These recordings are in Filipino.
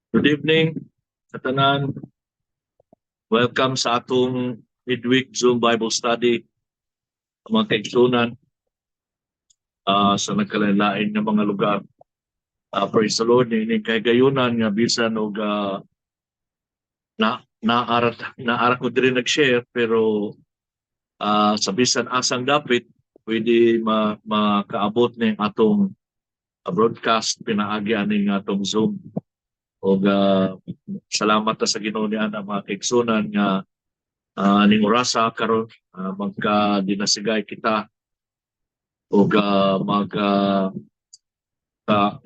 Good evening, sa tanan. Welcome sa atong midweek Zoom Bible study, mga kaigsunan sa nagkalain-lain nga mga lugar. Praise the Lord, ini kay gayunan nga bisan og naara ko diri nag-share pero sa bisan asang dapit pwede makaabot ning atong broadcast pinaagi aning atong Zoom. Og salamat ta sa Ginoo niya ang mga kaigsunan nga ning orasa karon magka dinasigay kita og mag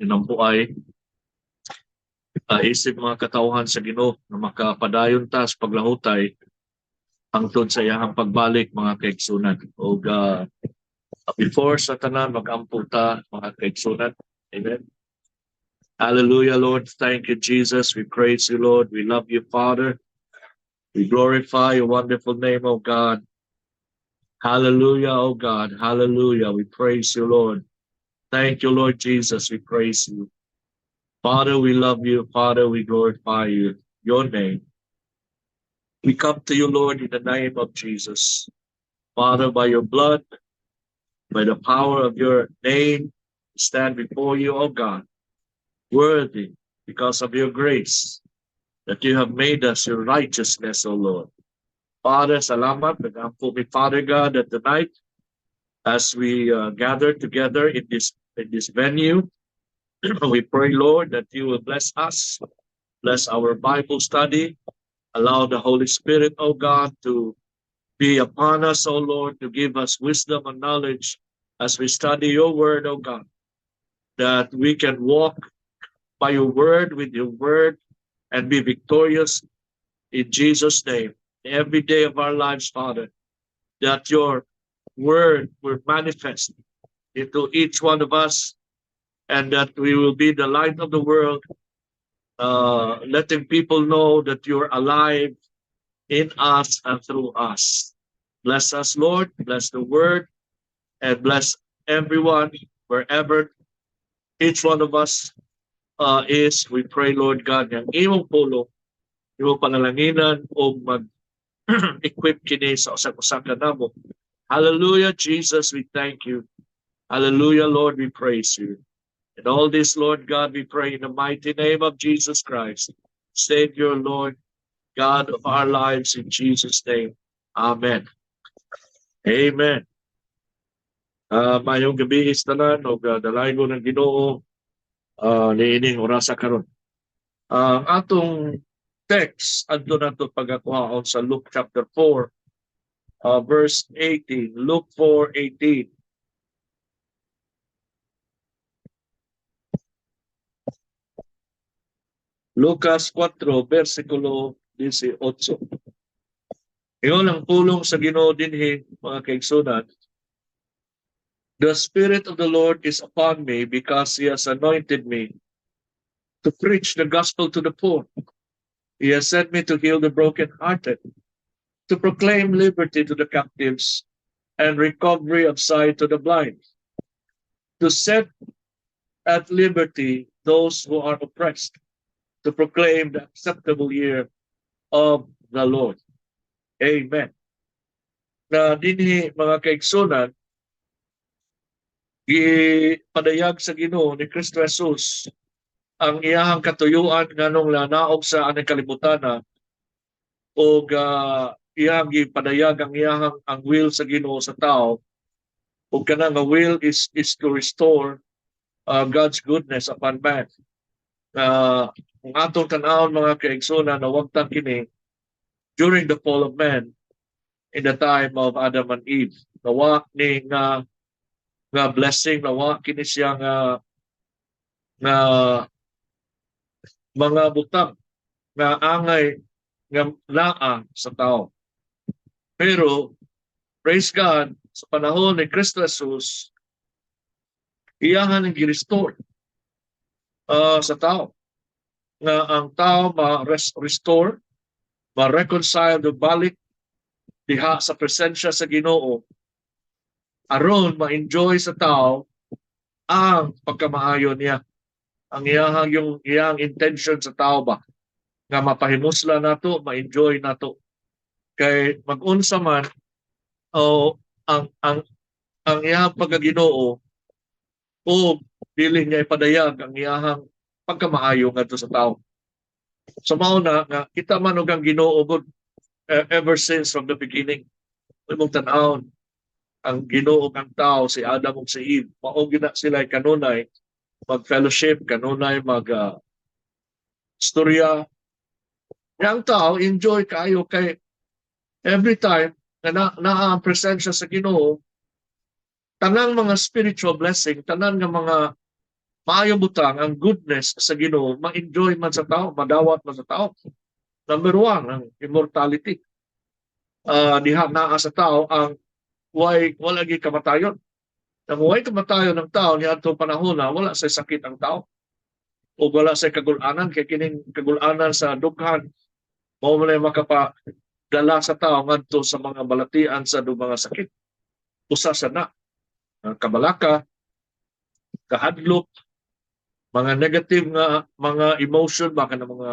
inampuay isip mga katawhan sa Ginoo na makapadayon ta sa paglahutay hangtod sa iyang pagbalik mga kaigsunan. Og before sa tanan mag-ampo ta mga kaigsunan. Amen. Hallelujah, Lord. Thank you, Jesus. We praise you, Lord. We love you, Father. We glorify your wonderful name, O God. Hallelujah, O God. Hallelujah. We praise you, Lord. Thank you, Lord Jesus. We praise you. Father, we love you. Father, we glorify you. Your name. We come to you, Lord, in the name of Jesus. Father, by your blood, by the power of your name, we stand before you, O God, worthy because of your grace, that you have made us your righteousness, O Lord. Father, salamat. Nag-ampo mi, Father God, that tonight, as we gather together in this venue, we pray, Lord, that you will bless us, bless our Bible study, allow the Holy Spirit, O God, to be upon us, O Lord, to give us wisdom and knowledge as we study your word, O God, that we can walk by your word, with your word, and be victorious in Jesus' name. Every day of our lives, Father, that your word will manifest into each one of us, and that we will be the light of the world, letting people know that you're alive in us and through us. Bless us, Lord. Bless the word and bless everyone wherever each one of us is. We pray, Lord God, ng imong pulong, imong pangalanginan o mag-equip kini sa usak-usak ka namo. Hallelujah, Jesus, we thank you. Hallelujah, Lord, we praise you. And all this, Lord God, we pray in the mighty name of Jesus Christ, Savior, Lord, God of our lives, in Jesus' name. Amen. Amen. Mayong gabi tanan o dalaygo ng Ginoo niining orasa karon. Ang atong text adto nato pagakuhaon sa Luke chapter 4 verse 18. Luke 4:18. Lucas 4 versikulo 18. Iyon ang pulong sa Ginoo dinhi mga kaigsunan. The Spirit of the Lord is upon me because He has anointed me to preach the gospel to the poor. He has sent me to heal the brokenhearted, to proclaim liberty to the captives and recovery of sight to the blind, to set at liberty those who are oppressed, to proclaim the acceptable year of the Lord. Amen. Na dinhi mga kaigsunan, gipadayag sa Ginoo ni Kristo Jesus ang iyahang katuyuan nganong lanaog sa anang kalibutan o iyang gipadayag ang iyahang ang will sa Ginoo sa tao o kanang nga will is to restore God's goodness upon man. Ang atong tan-awon mga kaigsunan na wagtang kini during the fall of man in the time of Adam and Eve. Nawa ni nga blessing, nawa kini siya nga mga butang nga angay nga naa sa tao. Pero praise God, sa panahon ni Kristo Jesus, iyahan ang gi-restore sa tao. Nga ang tao ma-restore, ma-reconcile do balik diha sa presensya sa Ginoo aron ma-enjoy sa tao ang pagkamaayo niya, ang iyang intention sa tao ba nga mapahimusla nato, ma-enjoy nato. Kay mag-unsa man o ang iyang pagkaginoo o dili niya ipadayag ang iyang pagkamaayo ngadto sa tao. So mao na nga kita man og ang Ginoo gud ever since from the beginning. Imong tan-awon ang Ginoo ang tao si Adam ug si Eve. Mao gina sila kanunay mag-fellowship, kanunay storya. Yang tao enjoy kayo kay every time na ang presensya sa Ginoo, tanang mga spiritual blessing, tanang nga mga maayong butang, ang goodness sa Ginoo, ma-enjoy man sa tao, madawat man sa tao. Number one, ang immortality. Diha naa sa tao ang wala gi kamatayon. Ang way kamatayon ng tao ni adtong panahon na wala sa sakit ang tao o wala sa kagulanan kay kining kagulanan sa dughan mao man makapadala sa tao ngadto sa mga balatian sa mga sakit. Usa sa na kabalaka, kahadlok, mga negative nga mga emotion baka na mga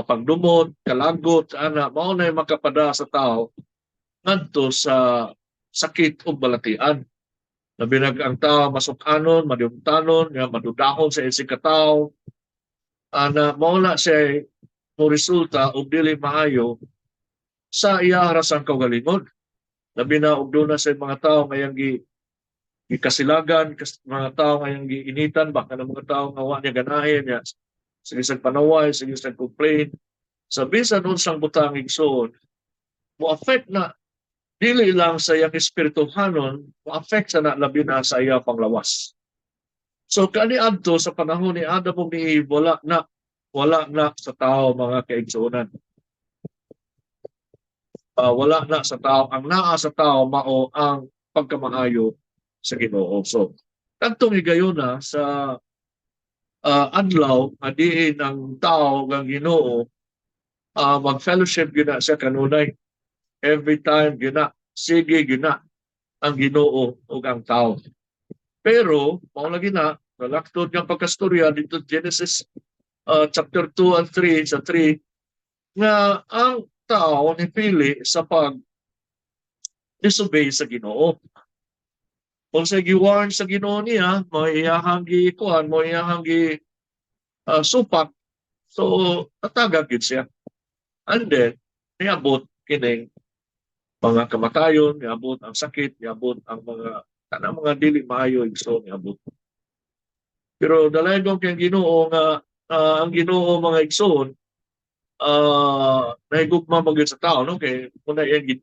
pagdumot, kalagot, ana mao na makapada sa tao ngadto sa sakit ug balatian. Labi ang tao masukanon, madumtanon, nga madudahon sa isig katao, ana mao na siya mo resulta og dili maayo sa iya rasang kaugalingon. Labi na og doon na sa mga tao ngayang gikasilagan, mga tao ngayang giinitan, baka ng mga tao nga wa niya ganahin niya. Sige sa panaway, sige sa complain. Sa bisan unsang butang igsoon, mo affect na dili lang sa iyang espirituhanon, mo-affect sa labi na sa iya panglawas. So kaniadto sa panahon ni Adam ug ni Eve, wala na sa tao mga kaigsuonan. Wala na sa tao, ang naa sa tao mao ang pagkamaayo sa Ginoo. So kadtong higayuna sa adlaw adiin ang tao ng Ginoo mag-fellowship gyud siya kanunay. Every time gina sige gina ang Ginoo ug ang tao. Pero mao lagi na nalaktod nga pagkastorya dito Genesis chapter 2 and 3 sa 3 nga ang tao nipili sa pag disobey sa Ginoo. Kung sa giwarn sa Ginoo niya, mo iyahang gikuan, mo iyahang supak, so natagag gid siya. And then niabot kining mga kamatayon, niabot ang sakit, niabot ang mga dili maayo igsoon niabot. Pero dalaygon kay Ginoo nga ang Ginoo mga igsoon nahigugma magyud sa tao no kay kuna iyang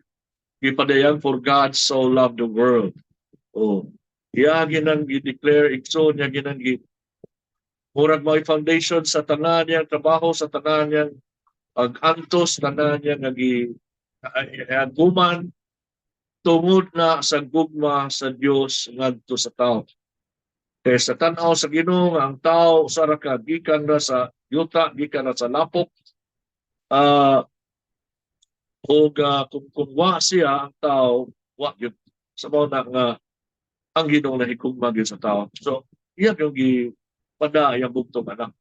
gipadayag for God so loved the world. Oh, iya ginang gi-declare igsoon niya ginang murag may foundation sa tanan niyang trabaho, sa tanan niyang ag-antos, tanan niyang guman tungod na sa gugma sa Dios ngadto sa tao. Kaya sa tan-aw sa Ginoo ang tao usara ka gikan ra sa yuta, gikan ra sa lapok. Kung wa siya ang tao, wa gyud sa mao na nga ang Ginoo nahigugma gyud sa tao. So iya yung gipada yang bugtong anak.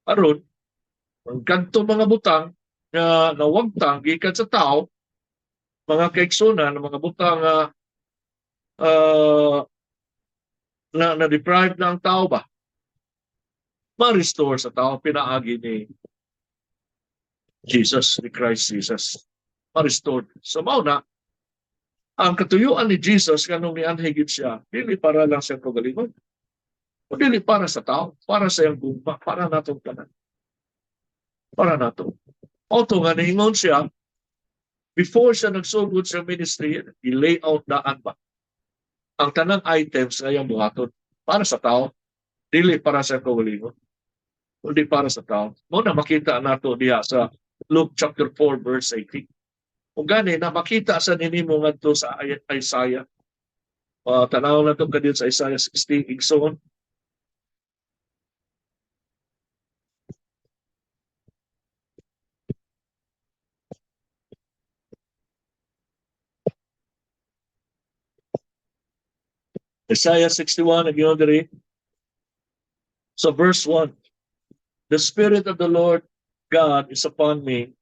Aron ang kanto mga butang nga nawagtang gikan sa tao, mga kaigsunan, mga butang na-deprive na ang tao ba? Ma-restore sa tao, pinaagi ni Jesus, ni Christ Jesus. Ma-restore. So mao na, ang katuyuan ni Jesus, kanong nianhigit siya, dili para lang sa kagalingon. O dili para sa tao, para sa iyang gugma, para natong tanan. Para nato. Auto nga niingon siya, before siya nagsugod sa ministry, i-lay out daan ba? Ang tanang items nga iyang buhaton para sa tao, dili para sa kagalingon. Kundi para sa tao. Muna makita nato diha sa Luke chapter 4 verse 18. Kung gani na makita sa ninimo ngadto sa Isaiah. Tanaw na to kadin sa Isaiah 60 igsoon. Isaiah 61 nagyon diri. So verse 1, the Spirit of the Lord God is upon me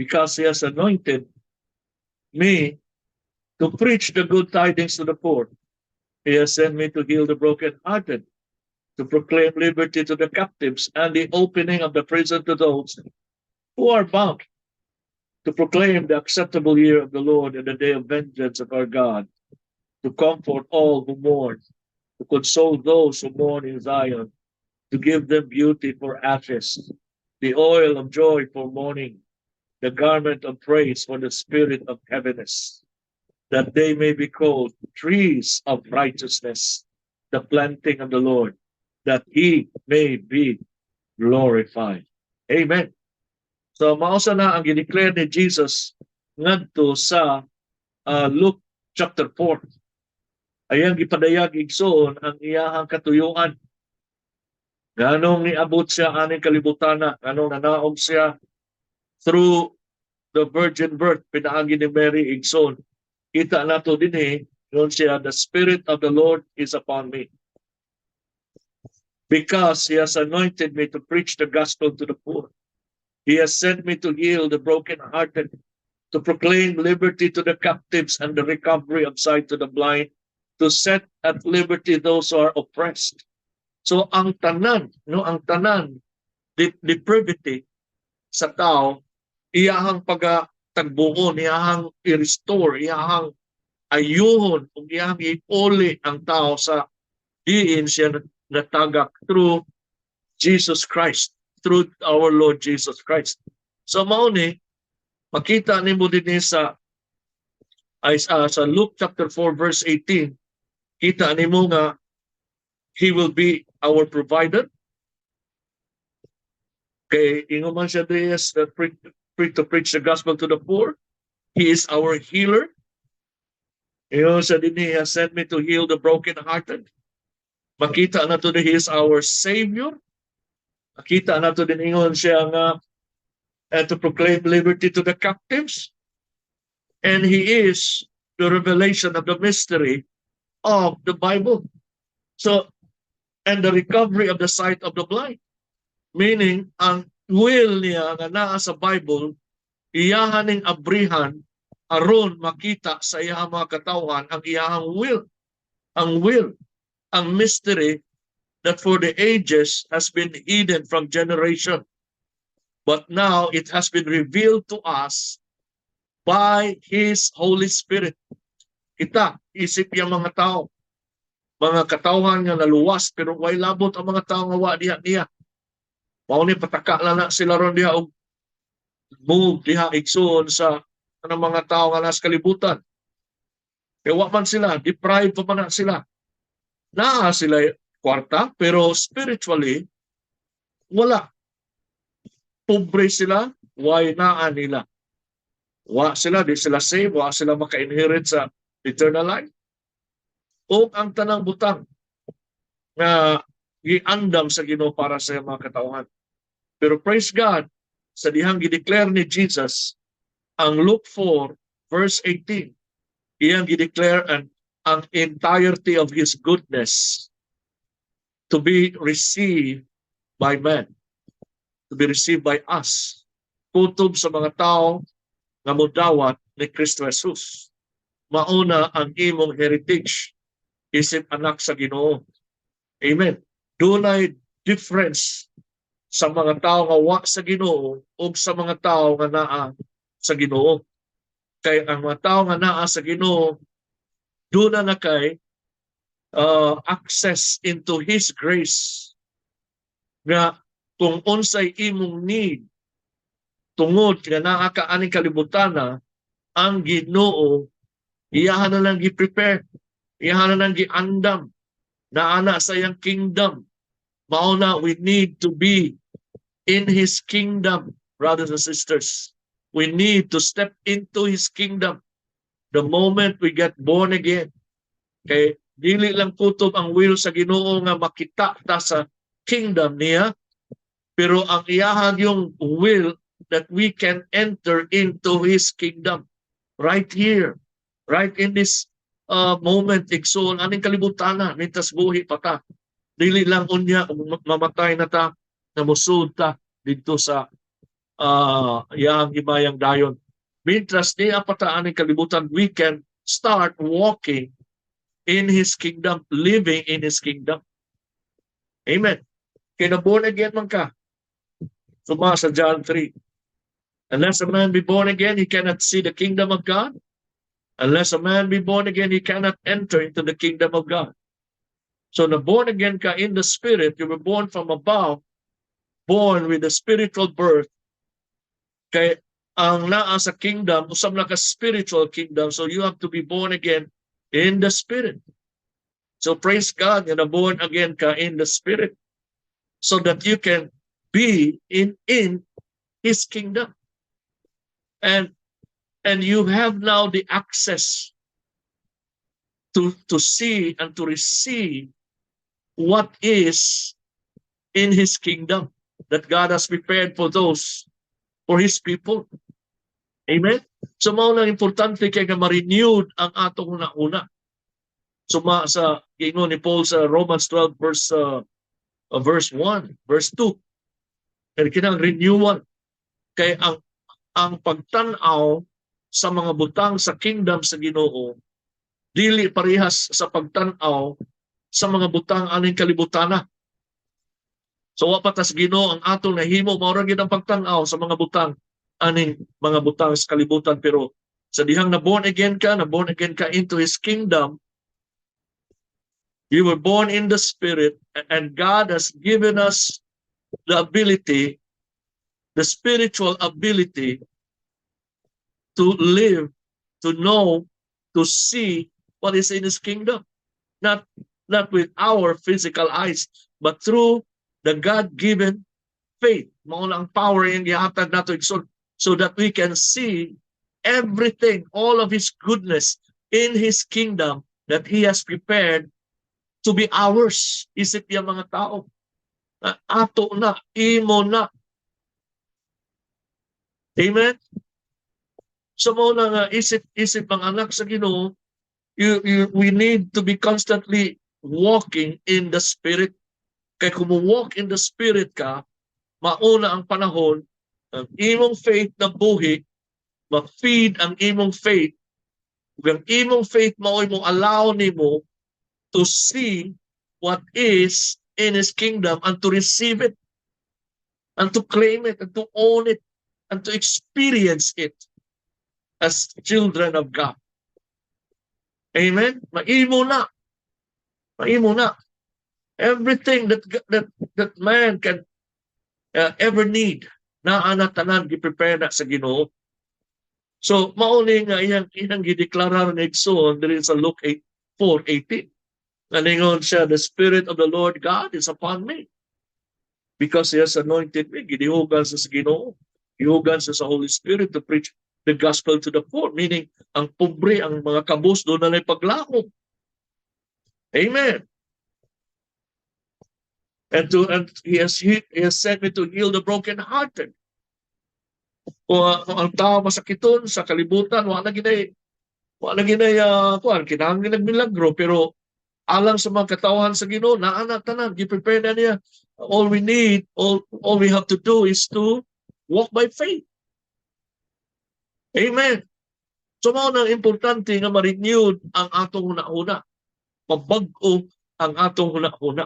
because He has anointed me to preach the good tidings to the poor. He has sent me to heal the brokenhearted, to proclaim liberty to the captives and the opening of the prison to those who are bound, to proclaim the acceptable year of the Lord and the day of vengeance of our God, to comfort all who mourn, to console those who mourn in Zion, to give them beauty for ashes, the oil of joy for mourning, the garment of praise for the spirit of heaviness, that they may be called trees of righteousness, the planting of the Lord, that He may be glorified. Amen. So mausa na ang gideclare ni Jesus ngadto sa Luke chapter 4. Ayang gipadayag igsoon ang iyahang katuyuan. Ganong niabot siya aning kalibutana, ganong nanaog siya through the virgin birth, pinaagi ni Mary igsoon. Kita nato din yun siya, the Spirit of the Lord is upon me, because He has anointed me to preach the gospel to the poor. He has sent me to heal the brokenhearted, to proclaim liberty to the captives and the recovery of sight to the blind, to set at liberty those who are oppressed. So ang tanan, depravity sa tao, iyahang pagtagbuon, iyahang i-restore, iyahang ayuhon, ug iyahang iuli ang tao sa diin siya natagak through Jesus Christ, through our Lord Jesus Christ. So mao ni makita nimo dinhi sa Luke chapter 4 verse 18, kita nimo nga He will be our provider. Kay ingon man siya diya to preach the gospel to the poor. He is our healer. Ingon siya din, He has sent me to heal the brokenhearted. Makita na to din He is our Savior. Makita na to din ingon siya nga to proclaim liberty to the captives. And He is the revelation of the mystery of the Bible. So, and the recovery of the sight of the blind. Meaning, ang will niya nga naa sa Bible, iyahaning abrihan aron makita sa iyahang mga katawhan ang iyahang will. Ang mystery that for the ages has been hidden from generation. But now it has been revealed to us by His Holy Spirit. Kita, isip yung mga tao, mga katawhan nga naluwas, pero way labot ang mga tao nga wa diha. Mao ni pataka na sila ron diha og move diha igsoon sa mga tao nga nasa kalibutan. Kaya wa man sila, deprived pa man sila. Naa sila kwarta, pero spiritually, wala. Pobre sila, why naa nila. Wa sila, di sila save, wa sila maka-inherit sa eternal life. O ang tanang butang na giandam sa Ginoo para sa mga katauhan. Pero praise God, sa dihang gideclare ni Jesus, ang Luke 4, verse 18, iyang gideclare ang entirety of His goodness to be received by man, to be received by us. Kutob sa mga tao nga modawat ni Kristo Jesus. Mauna ang imong heritage, isip anak sa Ginoo. Amen. Dunay difference sa mga tao nga wa sa Ginoo o sa mga tao nga naa sa Ginoo. Kay ang mga tao nga naa sa Ginoo, duna na kay access into His grace. Nga kung unsay imong need tungod nga naa ka aning kalibutana, ang Ginoo iyahan na lang gi-prepare, iyahan na lang gi-andam na ana sa iyang kingdom. Mao na we need to be in His kingdom, brothers and sisters. We need to step into His kingdom the moment we get born again. Kay dili lang kutob ang will sa Ginoo nga makita ta sa kingdom niya, pero ang iyahang yung will that we can enter into His kingdom right here, right in this moment. Igsoon aning kalibutana, mintas buhi pa ta. Dili lang unya kung mamatay na ta, namusud ta dito sa yang ibayang dayon. Mintras niya pataan ng kalibutan, we can start walking in His kingdom, living in His kingdom. Amen. Kaya na born again man ka. Suma sa John 3. Unless a man be born again, he cannot see the kingdom of God. Unless a man be born again, he cannot enter into the kingdom of God. So na born again ka in the spirit, you were born from above, born with a spiritual birth. Kay ang naa sa kingdom, usab na ka spiritual kingdom, so you have to be born again in the spirit. So praise God, na born again ka in the spirit so that you can be in His kingdom. And you have now the access to see and to receive what is in His kingdom that God has prepared for His people. Amen? So mao lang importante kay nga ma-renewed ang atong una-una. Suma sa gingon ni Paul sa Romans 12 verse 1, verse 2. Kaya kinang renewal. Kay ang pagtanaw sa mga butang sa kingdom sa Ginoo dili parehas sa pagtanaw sa mga butang aning kalibutana. So wa patas Ginoo ang atong nahimo mao ra gid ang pagtanaw sa mga butang aning mga butang sa kalibutan, pero sa dihang na born again ka into His kingdom, you were born in the spirit, and God has given us the ability, the spiritual ability to live, to know, to see what is in His kingdom. Not with our physical eyes, but through the God-given faith. Mao ang power yung gihatag nato so that we can see everything, all of His goodness in His kingdom that He has prepared to be ours. Isip yung mga tao. Ato na, imo na. Amen? So mo na nga isip ang anak sa Ginoo, we need to be constantly walking in the Spirit. Kaya kung walk in the Spirit ka, mauna ang panahon, ang imong faith na buhi, ma-feed ang imong faith. Ang imong faith mao'y mong allow nimo to see what is in His kingdom and to receive it, and to claim it, and to own it, and to experience it as children of God. Amen? Maimo na. Maimo na. Everything that man can ever need, naa tanan gi-prepare na sa Ginoo. So mauni nga iyang gideklarar ni Igsoon diri sa Luke 4:18. Nalingon siya, the Spirit of the Lord God is upon me, because He has anointed me. Gidihugan sa Ginoo. Gihugan sa Holy Spirit to preach the gospel to the poor. Meaning, ang pobre, ang mga kabus, doon na paglakom. Amen. And he has sent me to heal the brokenhearted. Kung ang tao masakiton sa kalibutan, wala ginay kinahanglan nagmilagro, pero alang sa mga katawhan sa Ginoo, naanak tanan, gi-prepare na niya. All we have to do is to walk by faith. Amen. So mao nang importante nga ma-renewed ang atong una-una. Pabag-o ang atong una-una.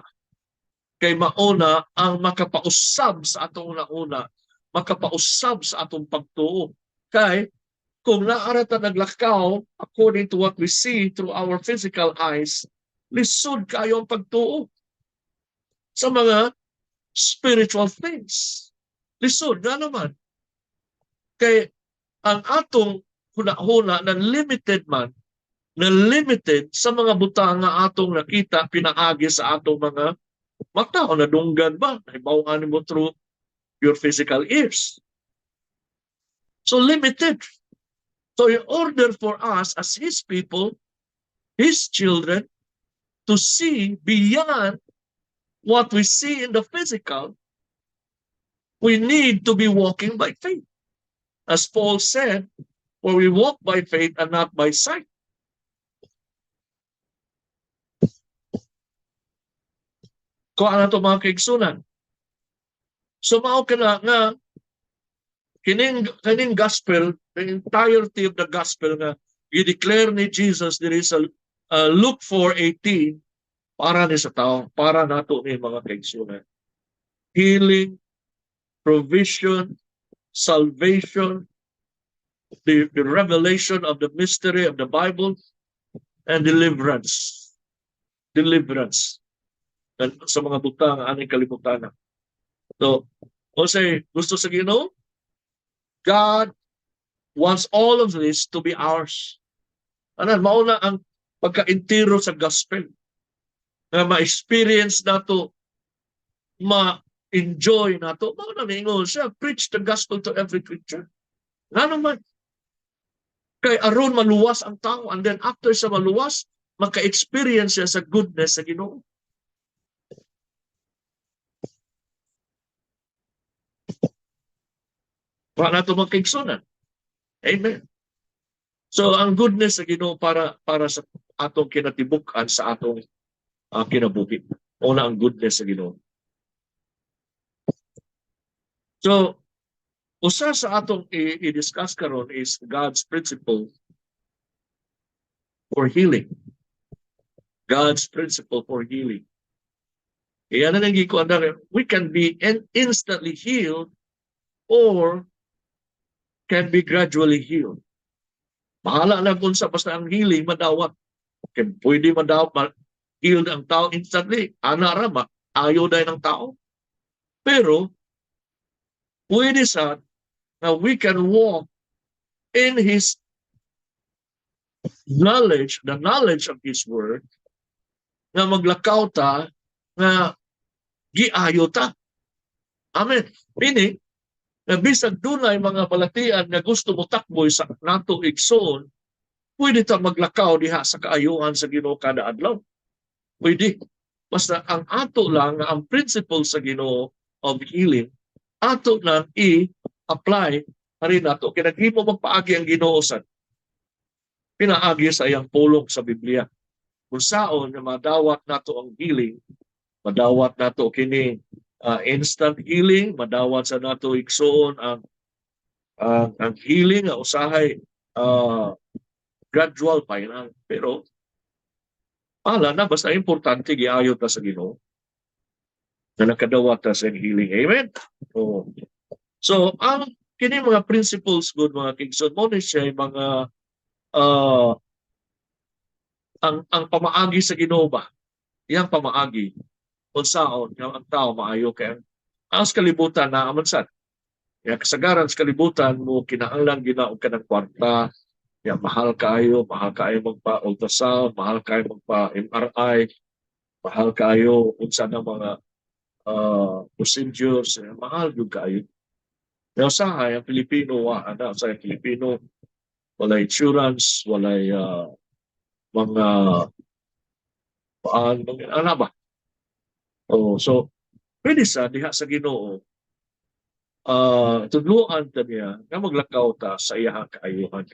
Kay mauna ang makapausab sa atong una-una, makapausab sa atong pagtuo. Kay kung naarata naglakaw according to what we see through our physical eyes, lisod kayo ang pagtuo sa mga spiritual things. Lisod nga naman. Kay ang atong huna-huna na limited sa mga butang nga atong nakita, pinaagi sa atong mga mata o nadunggan ba? Naibawangan mo through your physical ears. So limited. So in order for us as His people, His children, to see beyond what we see in the physical, we need to be walking by faith. As Paul said, for we walk by faith and not by sight. Kung ano to mga kaigsunan. So mao kana nga kining gospel, the entirety of the gospel nga i-declare ni Jesus diri sa Luke 4:18 para ni sa tao, para nato ni mga kaigsunan. Healing, provision, salvation, the revelation of the mystery of the Bible, and deliverance. Deliverance. Sa mga butang, aning kalibutan. So, say, gusto sa Ginoo, God wants all of this to be ours. Mauna ang pagka-intiro sa gospel. Na ma-experience nato, ma-enjoy nato. Mauna ningon siya, preach the gospel to every creature. Nga naman. Kay aron maluwas ang tao, and then after sa maluwas, maka-experience siya sa goodness sa Ginoo. Para nato magkaigsunan. Amen. So ang goodness sa Ginoo para sa atong kinatibuk-an sa atong kinabuhi. Una ang goodness sa Ginoo. So usa sa atong i-discuss karon is God's principle for healing. God's principle for healing. Iyan na nang gikuan, we can be instantly healed or can be gradually healed. Bahala na kung sa basta ang healing madawat. Pwede madawat, healed ang tao instantly. Anara ba? Ayaw dahil ng tao. Pero, pwede sa na we can walk in His knowledge, the knowledge of His Word, na maglakaw ta, na giayo ta. Amen. Meaning, na bisag dunay mga balatian nga gusto mo takboy sa nato igsoon, pwede ta maglakaw diha sa kaayuhan sa Ginoo kada adlaw. Pwede. Basta ang ato lang, ang principle sa Ginoo of healing, ato nang i-apply rin nato. Kinaghimo magpaagi ang Ginoo sa pinaagi sa iyang pulong sa Biblia. Kung saon na madawat nato ang healing, madawat nato kini instant healing, madawat sa nato igsoon ang healing nga usahay gradual pa yun. Pero ala na basta importante giayo ta sa Ginoo na nakadawat ta sa healing. Amen. So ang kini mga principles good mga kigson mo ni siya mga ang pamaagi sa Ginoo ba? Yang pamaagi unsaon nga ang tao maayo kay ang kalibutan na amansat. Ya kasagaran sa kalibutan mo kinahanglan ginaog ka ng kwarta, ya mahal kayo magpa-ultrasound, mahal kayo magpa-MRI, mahal kayo unsa na mga procedures, mahal yung kayo. Pero usahay ang Pilipino sa Pilipino walay insurance, walay mga ano ba? So pwede sa diha sa Ginoo tudluan ta niya nga maglakaw ta sa iyang kaayuhan.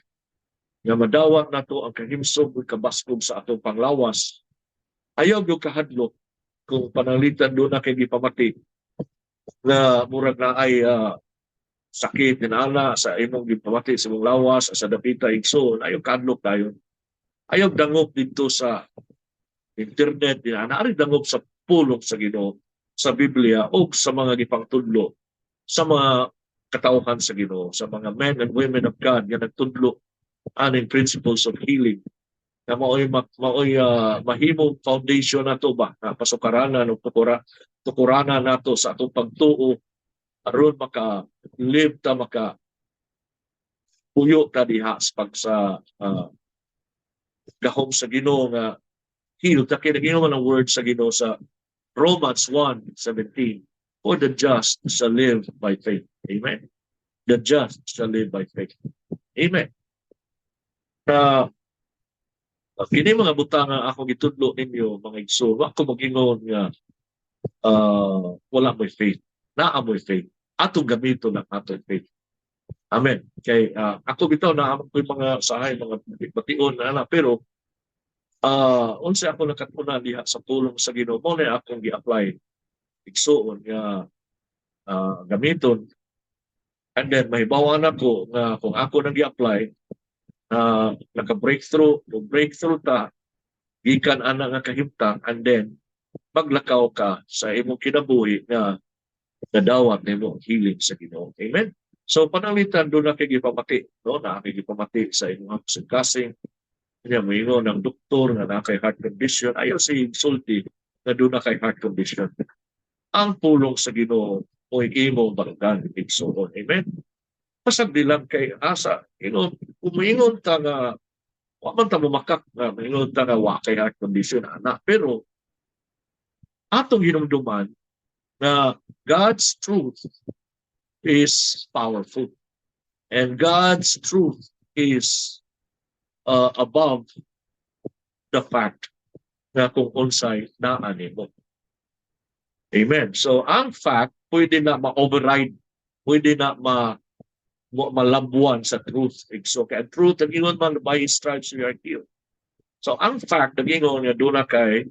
Nga madawat nato ang kahimsog ug kabaskog sa atong panglawas. Ayaw yung kahadlok kung pananglitan doon na kay gipamati na murag na ay sakit dinala sa imong gipamati sa imong lawas sa dapita igsoon, ayaw kahadlok tayo. Ayaw dangop dito sa internet, naari dangop sa pulong sa Ginoo, sa Biblia o sa mga gipangtudlo sa mga katauhan sa Ginoo, sa mga men and women of God nga nagtudlo aning principles of healing na maoy mahimong foundation nato ba na pasukaranan o tukuranan nato sa atong pagtuo aron maka-live ta puyo ta diha sa gahom sa Ginoo nga healed ta kay Ginoo man ang word sa Ginoo sa Romans 1:17. For the just shall live by faith. Amen. The just shall live by faith. Amen. Kini mga butang nga ako gitudlo ninyo mga igsoon, ako mag-ingon nga wala mo'y faith. Naa mo'y faith. Atong gamito lang atong faith. Amen. Kay ako bitaw na ako mga sahay, mga bation na pero unsa ako nakatuna diha sa pulong sa Ginoo mo na akong gi-apply igsoon nga gamiton. And then mahibawan ako nga kung ako nag-apply breakthrough ta gikan ana nga kahimtang, and then maglakaw ka sa imong kinabuhi nga nadawat nimo healing sa Ginoo. Amen. So pananglitan do na kay gipamati, no, na kay gipamati sa imong kasing kanya moingon ng doktor nga na kay heart condition, ayaw si insulti nga do na kay heart condition. Ang pulong sa Ginoo o imong baranggan igsoon. Amen. Pasag dilang kay asa, umingon ta nga wa man ta mamakak na mingon ta nga wa kay heart condition ana, pero atong hinumduman na God's truth is powerful and God's truth is above the fact na kung unsay naa nimo. Amen. So ang fact pwede na ma-override, pwede na malabuan sa truth. So kaya truth ang ingon man by His stripes we are healed. So ang fact nag-ingon nga doon na kay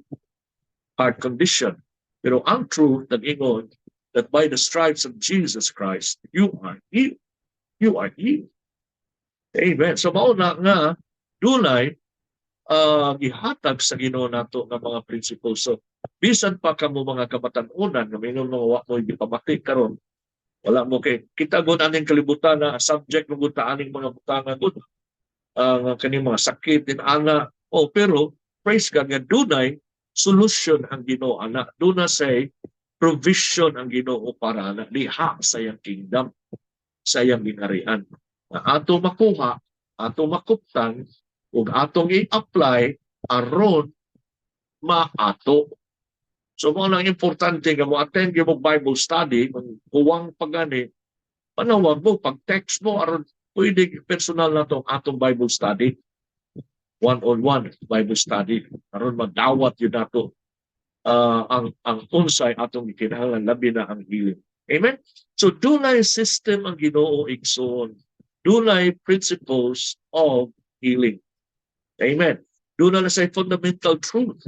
heart condition. Pero ang truth nag-ingon that by the stripes of Jesus Christ, you are healed. You are healed. Amen. So mauna nga dunay gihatag sa Ginoo nato ng mga principles. So bisan pa kamo mga kabatan-unan nga mingon mga wa mo gipamati karon, wala mo kay kita gud aning kalibutan na subject mo gud aning mga butangan gud kaning mga sakit din ana. Pero praise God nga dunay solution ang Ginoo ana. Duna say provision ang Ginoo para ana diha sa iyang kingdom, sa iyang gingharian. Ato makuha, ato makuptan ug atong i-apply aron maato. So mo lang importante nga mo attend gyud Bible study, huwang pagani, panawag mo pag text mo aron pwede personal na tong atong Bible study, one-on-one Bible study aron magdawat yun nato ang unsay atong gikinahanglan labi na ang healing. Amen. So dunay system ang Ginoo igsoon, dunay principles of healing. Amen. Dunay na say fundamental truth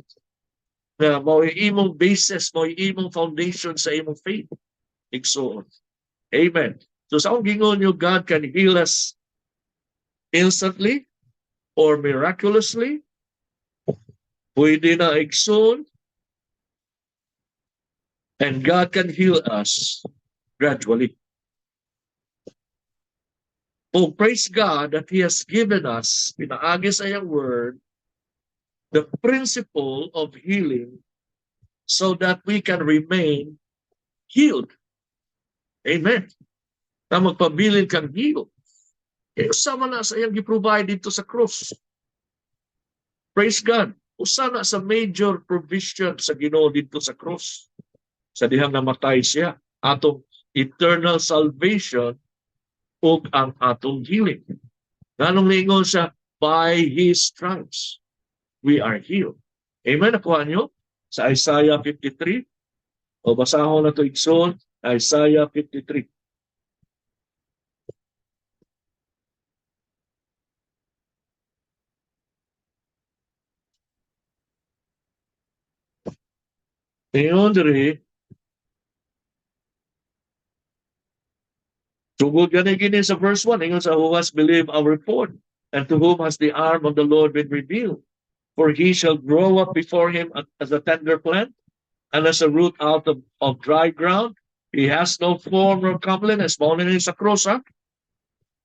na mao imong basis, mao imong foundation sa imong faith. Igsoon. Amen. So sa akong gingon nyo, God can heal us instantly or miraculously. Pwede na igsoon. And God can heal us gradually. Oh, praise God that He has given us, pinaagi sa iyang word, the principle of healing so that we can remain healed. Amen. Na magpabilin kang healed. Usama na sa iyang gi-provide dito sa cross. Praise God. Usana sa major provision sa Ginoo dito sa cross. Sa dihang namatay siya, atong eternal salvation ug ang atong healing. Nganong lingon siya, by His stripes we are healed. Amen. Nakuha nyo? Sa Isaiah 53. O basahon na ito igsoon, Isaiah 53. Ngayon diri, tugod gani sa verse 1, ingon sa who has believed our report, and to whom has the arm of the Lord been revealed. For he shall grow up before him as a tender plant, and as a root out of dry ground. He has no form or comeliness. Maunin sa cross, ha?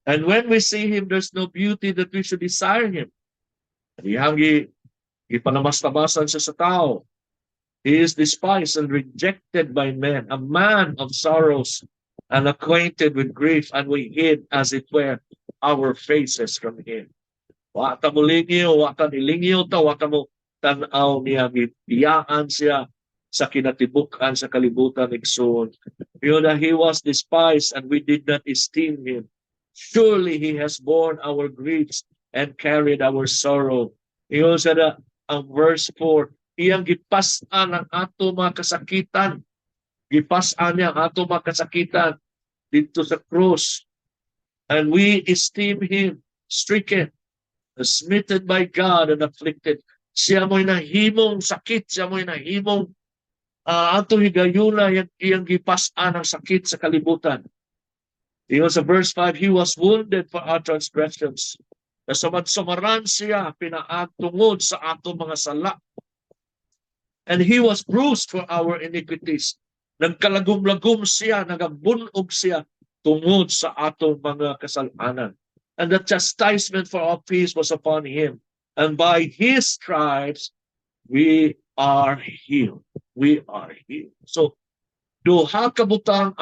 And when we see him, there's no beauty that we should desire him. Dihang ipanamas-tamasan siya sa tao. He is despised and rejected by men, a man of sorrows and acquainted with grief, and we hid, as it were, our faces from him. Wa ta mo lingyo, wa ta nilingyo ta, wa ta mo tan-aw niya, gitiyaan siya sa kinatibukan sa kalibutan igsoon. Yun na he was despised and we did not esteem him. Surely he has borne our griefs and carried our sorrow. Yun sa ang verse 4, iyang gipas-an ang ato mga kasakitan. Gipas-an niya ang ato mga kasakitan dito sa cross. And we esteem him stricken, smitten by God and afflicted. Siya mo'y nahimong sakit, siya mo'y nahimong ato higayuna iyang gipas-an ang sakit sa kalibutan. Ingon sa verse 5, He was wounded for our transgressions. Nasamad-samaran siya pinaag tungod sa ato mga sala. And He was bruised for our iniquities. Nagkalagom-lagom siya, nagabunog siya tungod sa ato mga kasalanan. And the chastisement for our peace was upon Him. And by His stripes, we are healed. We are healed. So, duha kabutang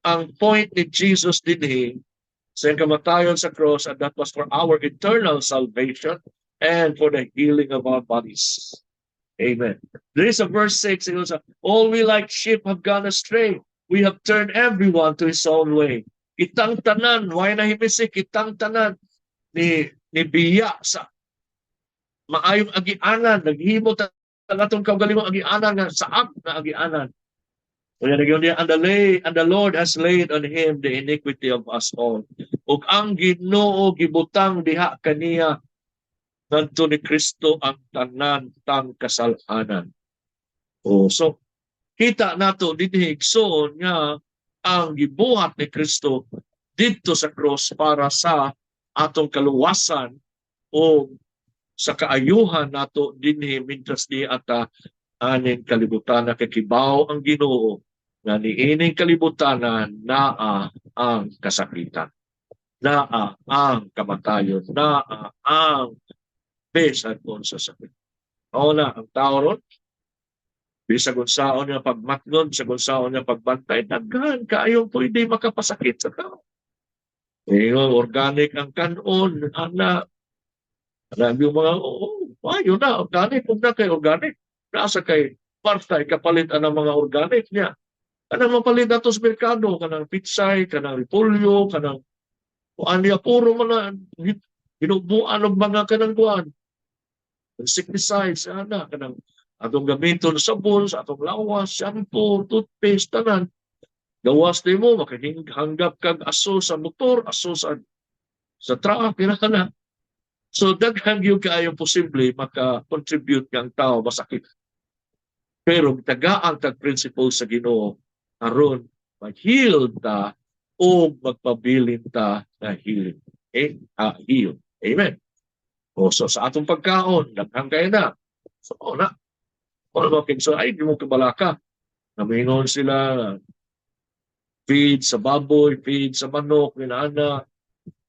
ang point ni Jesus dinhi sa kamatayon sa cross, and that was for our eternal salvation and for the healing of our bodies. Amen. There is a verse 6, it goes, all we like sheep have gone astray. We have turned everyone to his own way. Kitang tanan, why na himisi, kitang tanan ni biya sa maayong agianan, naghimo ta natong kaugalingong agianan nga saap na agianan. And the Lord has laid on him the iniquity of us all. Ug ang Ginoo gibutang diha kaniya ngadto ni Kristo ang tanan tang kasalanan. So kita nato dinhi igsoon nga ang gibuhat ni Kristo didto sa cross para sa atong kaluwasan o sa kaayuhan nato dinhi mintas di ata aning kalibutan na kakibaw ang Ginoo nga niining kalibutanan naa ang kasakitan, naa ang kamatayon, naa ang bisan kon sa sakit. O na ang tao ron, bisag unsaon niya pagmatngon, bisag unsaon niya pagbantay, daghan kaayong pwede makapasakit sa tao. Organic ang kanon, anak, yung mga, yun na, organic, kung na kay organic, nasa kay partay, kapalit ang mga organic niya. Kanang mapalit nato sa merkado, kanang pitsay, kanang repolyo, kanang niya, puro mga binubuan ng mga kanang kuan. Insecticides, kanang atong gamiton sa sabon, sa atong lawas, shampoo, toothpaste, tanan. Gawas din mo, makahinggap kag aso sa motor, aso sa truck, na. So, daghang yung kaayong posible maka-contribute ng tao masakit. Pero tagaan tag principle sa Ginoo aron mag-heal ta o magpabilin ta na healing. Heal. Amen. So sa atong pagkaon, daghang kayo na. So na. So ay, di mo kabalaka. Namingon sila, feed sa baboy, feed sa manok, inaana,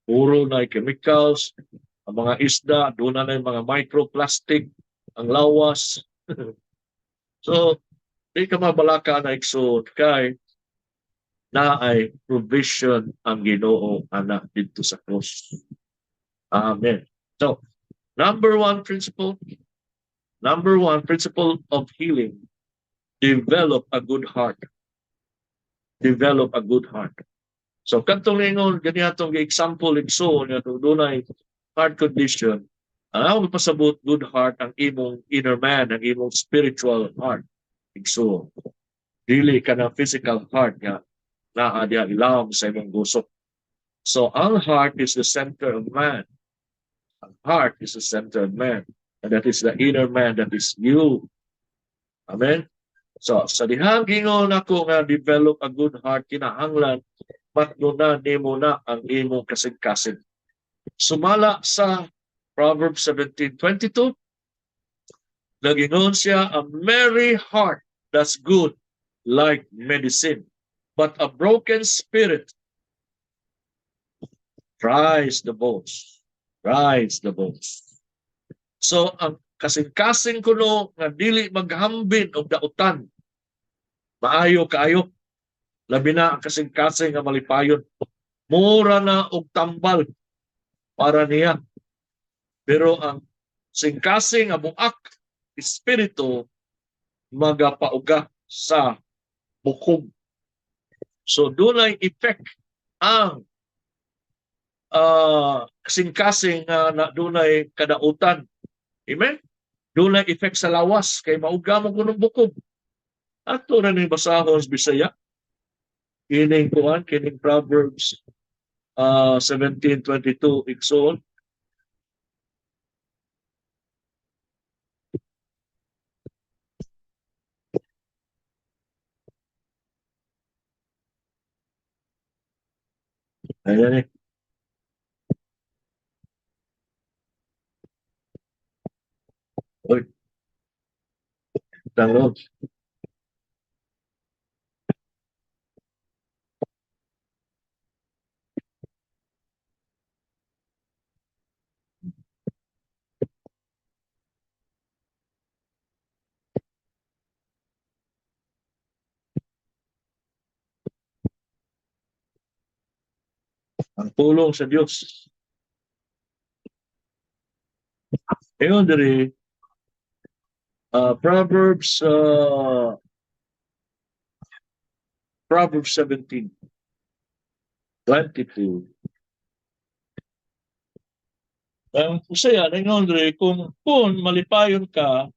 puro na chemicals, ang mga isda, doon na yung mga microplastic, ang lawas. So, di ka mabalaka na igsoon kay na ay provision ang Ginoo anak dito sa cross. Amen. So, number one principle of healing, develop a good heart. Develop a good heart. So, kantong lingon, ganyan example, igsoon, doon ay heart condition. Ang pasabot good heart ang imong inner man, ang imong spiritual heart. So, dili ka na physical heart nga naa diha ilawom sa imong gusok. So, ang heart is the center of man. Ang heart is the center of man. And that is the inner man, that is you. Amen? So, sa dihang gingon ako nga develop a good heart, kinahanglan, matnunan nimo na ang imong kasing-kasing. Sumala sa Proverbs 17:22, nagingon siya, a merry heart does good like medicine, but a broken spirit dries the bones. Dries the bones. So, ang kasing-kasing kuno nga dili maghambin og dautan, maayo kaayo, labi na ang kasing-kasing nga malipayon, mura na og tambal para niya. Pero ang singkasing nga buak, espiritu, magapauga sa bukom. So, doon effect ang kasing-kasing na doon kadautan. Amen? Doon effect sa lawas, kay mauga mo kunong bukom. Ato na ni basahon sa Bisaya. Kining kuhan, kining Proverbs 17:22, igsoon. Ayan eh. Uy, tanong. Ang pulong sa Diyos. Ngayon, diri, Proverbs 17:22. Ang usaya, ngayon, diri, kung malipayon ka,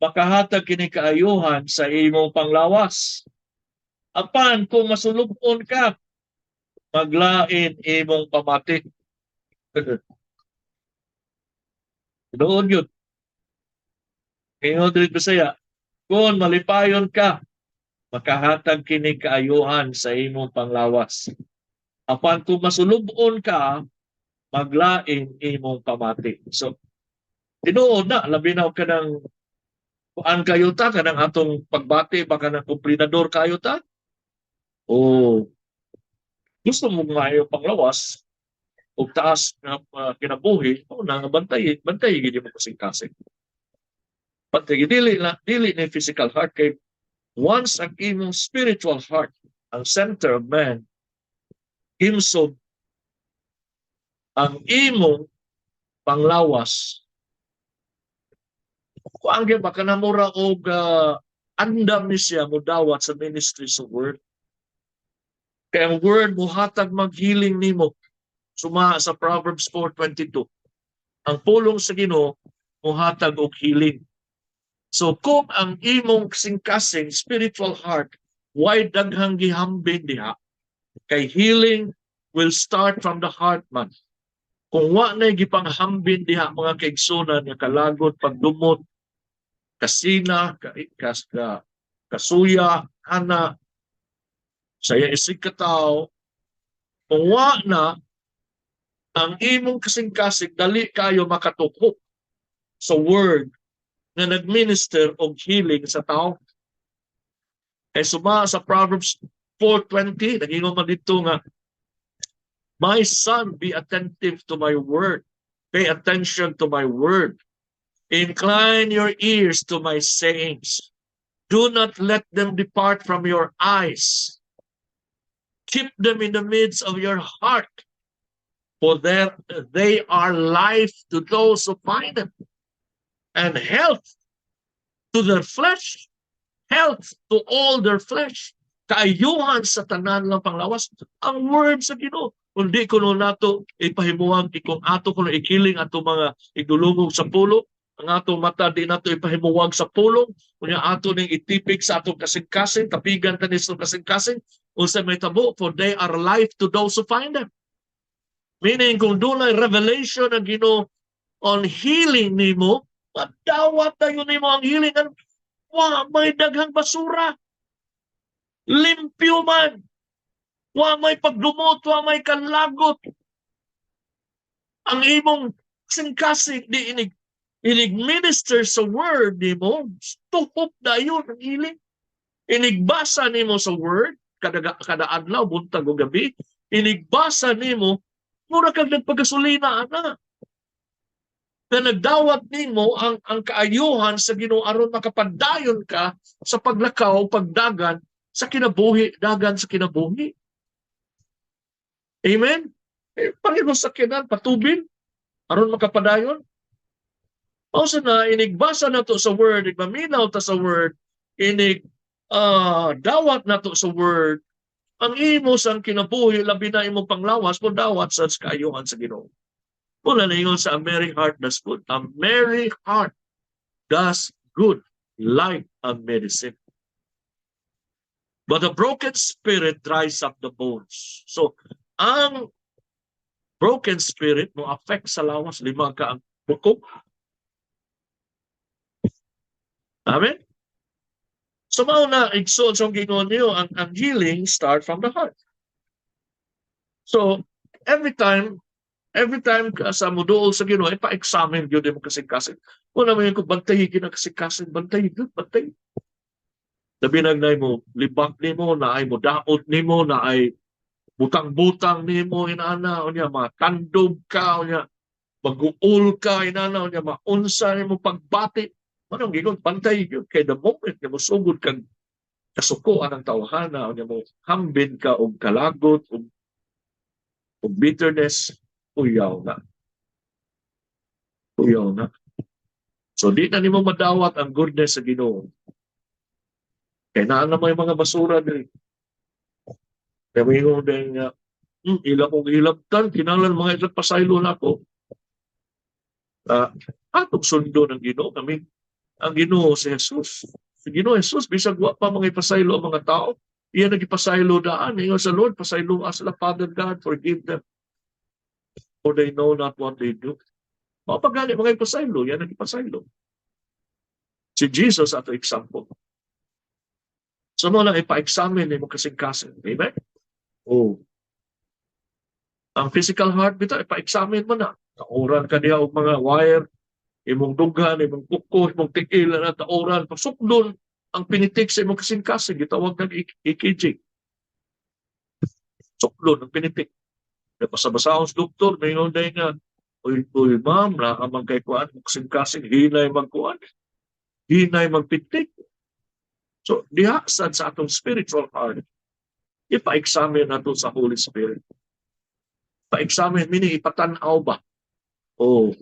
makahatag kini kaayuhan sa imong panglawas. Apan kung masulubon ka, maglain imong pamati. Doon yun. Ngayon, diri, usaya, kung malipayon ka, makahatag kini kaayuhan sa imong panglawas. Apan kung masulubon ka, maglain imong pamati. So, tinuod na, labi na ka ng kuan kayo ta, kanang atong pagbati, baka ng kumplinador kayo ta. O gusto mo maayo panglawas, o taas na kinabuhi, o na bantay, gini mo kasing-kasing. Bantay, dili na physical heart, kay once ang imong spiritual heart, ang center of man, himsog ang imong panglawas, kuan gyud baka namura og andam ni siya mo dawat sa ministry sa word. Kaya ang word muhatag maghealing nimo. Suma sa Proverbs 4:22. Ang pulong sa Ginoo muhatag og healing. So kung ang imong kasing-kasing spiritual heart why daghang gihambing diha, kay healing will start from the heart man. Kung wa na gipanghambin diha mga kaigsunan nga kalagot, pagdumot, kasina, kasuya, ana, saya isig kataw, kung wa na, ang imong kasing-kasing dali kayo makatukok sa word na nagminister og healing sa tao. Kay suma sa Proverbs 4:20, nagingon man dito nga, my son, be attentive to my word. Pay attention to my word. Incline your ears to my sayings. Do not let them depart from your eyes. Keep them in the midst of your heart, for they are life to those who find them, and health to their flesh, health to all their flesh. Kaayuhan sa tanan lang panglawas. Ang word sa Ginoo. Kundi kuno nato ipahimuang kung ato kuno ikiling ato mga igdulungog sa pulo, ang atong mata di nato ipahimuwag sa pulong, kunya ato ning itipik sa atong kasing-kasing, kapigan tanis sa kasing-kasing, unsa may tabo, for they are life to those who find them. Meaning, kung doon ay revelation ng Ginoo on healing nimo, madawat na yun nimo ang healing. Wa may daghang basura. Limpyo man. Wa may pagdumot, wa may kalagot. Ang imong kasing-kasing di inig-minister sa word nimo, tuhop na yun ang healing. Inigbasa nimo sa word, kada adlaw, buntag o gabi, inigbasa nimo, mura kag nagpagasolina na. Na nagdawat nimo ang kaayuhan sa Ginoo aron makapadayon ka sa paglakaw, pagdagan sa kinabuhi, dagan sa kinabuhi. Amen? Panginoon sa kinan, patubin, aron makapadayon. O na, inigbasa na to sa word, igmaminaw ta sa word, dawat na to sa word, ang imo sang kinabuhi, labi na imong panglawas, mo dawat sa kaayuhan sa Ginoo. Mula na yun sa a merry heart does good. A merry heart does good like a medicine. But a broken spirit dries up the bones. So, ang broken spirit mo affect sa lawas, lima ka ang bukog. Amen? So, mauna, igsoon sa Ginoo niyo, ang healing start from the heart. So, every time ka sa muduol sa Ginoo, ipa-examine gyud mo kasing-kasing. Wala man ko bantayi gina kasing-kasing, bantayi gyud, bantayi. Labi nagnay mo, libak nimo, naay mo daot nimo, naay butang-butang nimo inana, unya mga tandog ka, unya mag-uul ka inana, unya maunsa nimo pagbati. Anong gigon bantay gyud kay the moment nga mosugod kag kasuko ang tawhana, unya mo hambin ka og kalagot og bitterness, uyaw na. Uyaw na. So di na nimo madawat ang goodness sa Ginoo. Kaya naa na may mga basura diri. Kaya may dahil nga, ilang kong ilabtan, kinalan mga ilang pasaylo na ako. Atong sundo ng Ginoo kami. Ang Ginoo si Jesus. Si Ginoo Jesus, bisag wa pa mga ipasaylo ang mga tao. Iyan nagipasaylo daan. Ingon sa Lord, pasaylo as la Father God, forgive them. For they know not what they do. Mapagani mga ipasaylo, yan nagipasaylo. Si Jesus ato example. So mo lang ipa-examine mo kasing-kasing. Amen? Oh. Ang physical heart bitaw ipa-examine mo na. Tauran ka niya og mga wire, imong dughan, imong kuko, imong tigil na tauran, pasukdon ang pinitik sa imong kasing-kasing gitawag ng EKG. Suklon ang pinitik. Napasabasahon sa doktor, mayroon na nga, uy, ma'am, nakamang kay kuan, kasing-kasing, hinay magkuan, hinay magpitik. So, diha sa atong spiritual heart, ipa-examine nato sa Holy Spirit. Pa-examine, meaning ipatanaw ba? O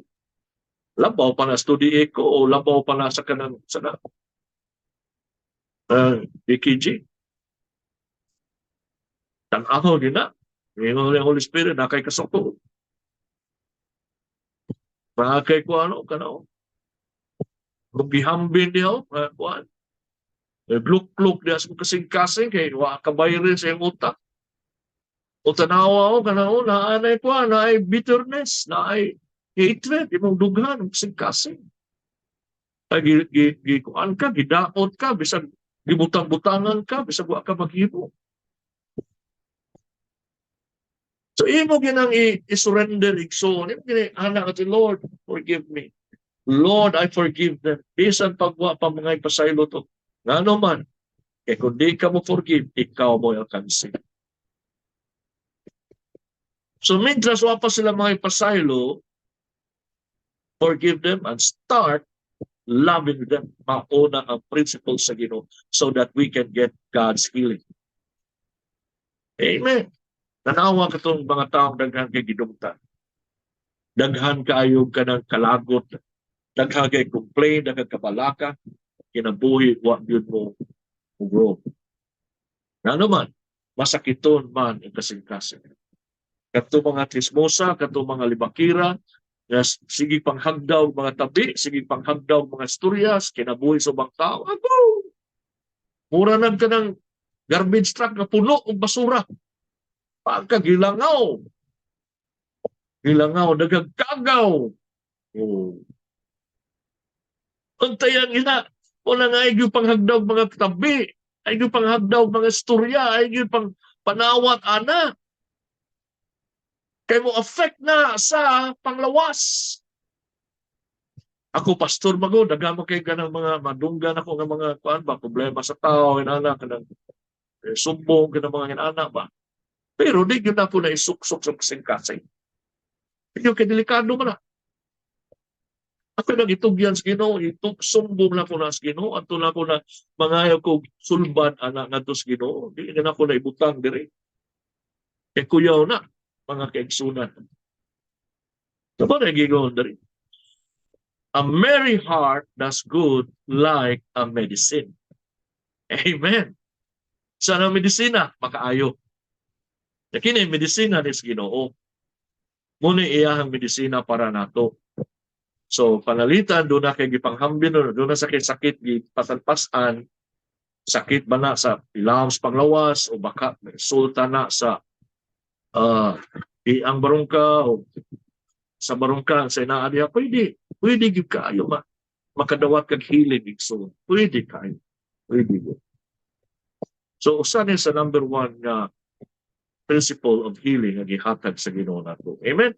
labaw pa na study ko o labaw pa na sa kanang sana EKG. Tanaw din na. Ngayon ng Holy Spirit na kay kasoko. Kay ko ano, kanao. Kung gihambin niya, kuan. Gluk-gluk niya sa kasing-kasing kay wa kabayarin sa iyong utak. O tanawa o kanao, naanay kuan, naay bitterness, naay hatred, imong dughan, kasing-kasing. Gikuan ka, gidaot ka, bisag gibutang-butangan ka, bisag wa ka maghimo. So, imo ginang i-surrender, igsoon. Imo ginang, anak natin, Lord, forgive me. Lord, I forgive them. Bisan pagwa pa mga ipasaylo to. Nga naman, kaya kung di ka mo forgive, ikaw mo alkansin. So, mintras wa pa sila mga ipasaylo, forgive them and start loving them. Mauna ang principles sa Ginoo so that we can get God's healing. Amen. Nanawa ka itong mga taong daghan kay gidungtan. Daghan kaayog ka ng kalagot. Daghan kay complain, daghan kabalaka. Kinabuhi, what yun mo grow. Na naman, masakiton man ang kasing-kasing. Kato mga tismosa, kato mga libakira, sige panghagdaw mga tabi, sige panghagdaw mga storyas, kinabuhi sa bang tao. Ako! Mura nang ka ng garbage truck na puno o basura. Pagkagilangaw. Gilangaw, nagagkagaw. Oh. Untayan ina, wala nga ay yung panghagdaw mga tabi, ay yung panghagdaw mga storya, ay yung pang panawat ana. Kaya mo affect na sa panglawas. Ako pastor mago, dagamo kay ganang mga madunggan ako ng mga kuan ba problema sa tao, inana kanang sumbong kanang mga inana ba. Pero di gyud ako na isuksok sa kasing-kasing. Yung kay delikado man na. Ako nang itugyan sa Ginoo, sumbong na ko na sa Ginoo, ato na ko na mangayaw ko sulban anak ngadto sa Ginoo, di na ako na ibutang diri. Kay kuyaw na mga kaigsunan. So ba nagigon diri? A merry heart does good like a medicine. Amen. Sana medisina makaayo. Kini medisina ni sa Ginoo. Muna iyahang medisina para nato. So, panalitan, doon na kay gipanghambin, doon na sa sakit, gipasalpasan, sakit ba na sa ilahos panglawas, o baka resulta na sa ang barungka, o sa barungka, sa inaadya, pwede yung kayo makadawat kag healing. So, pwede kayo. Pwede yun. So, usan sa number one nga principle of healing ang gihatag sa Ginoo nato. Amen?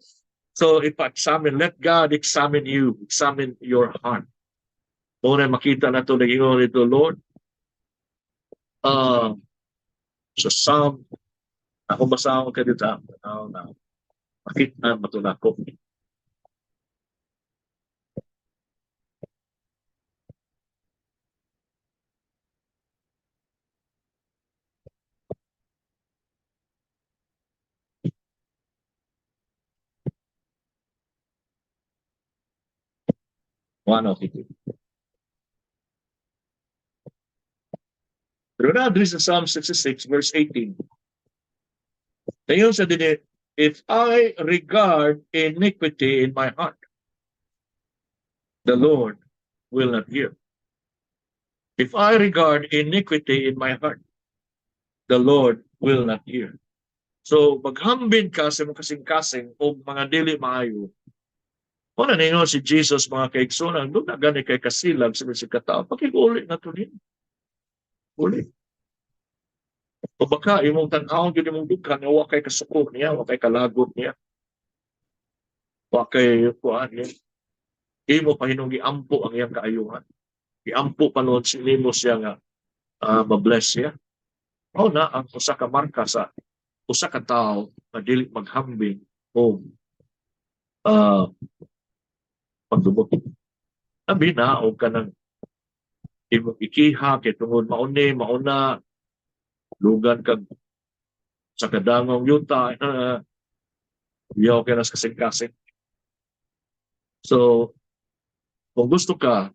So, ipa-examine, let God examine you, examine your heart. Muna makita na ito, nag-ingon ito, Lord, sa Psalm, ako basahon ka dito, na makita matula ko. One of it. Pero na, this is Psalm 66, verse 18. Ngayon sa dinit, if I regard iniquity in my heart, the Lord will not hear. If I regard iniquity in my heart, the Lord will not hear. So, maghambin ka sa mga kasing-kasing o mga dili maayo. Kung ninyo si Jesus, mga kaigsunan, doon na gani kay kasilag sa mga katao, pakigulit na ito din. Uli. O baka, imong tanawang yun imong dugkan, wa kay kasuko niya, wa kay kalagot niya, wa kay kuhaan niya. Imo pa hinong giampo ang iyang kaayuhan. Giampo pa noon sinimo siya nga mabless siya. O na, ang usa ka marka sa usa ka tao na dili maghambing o pagdumot. Sabi na, o ka ng ikiha, kay tungod mauna, lugan kag sa kadangong yuta, yaw ka nas kasing-kasing. So, kung gusto ka,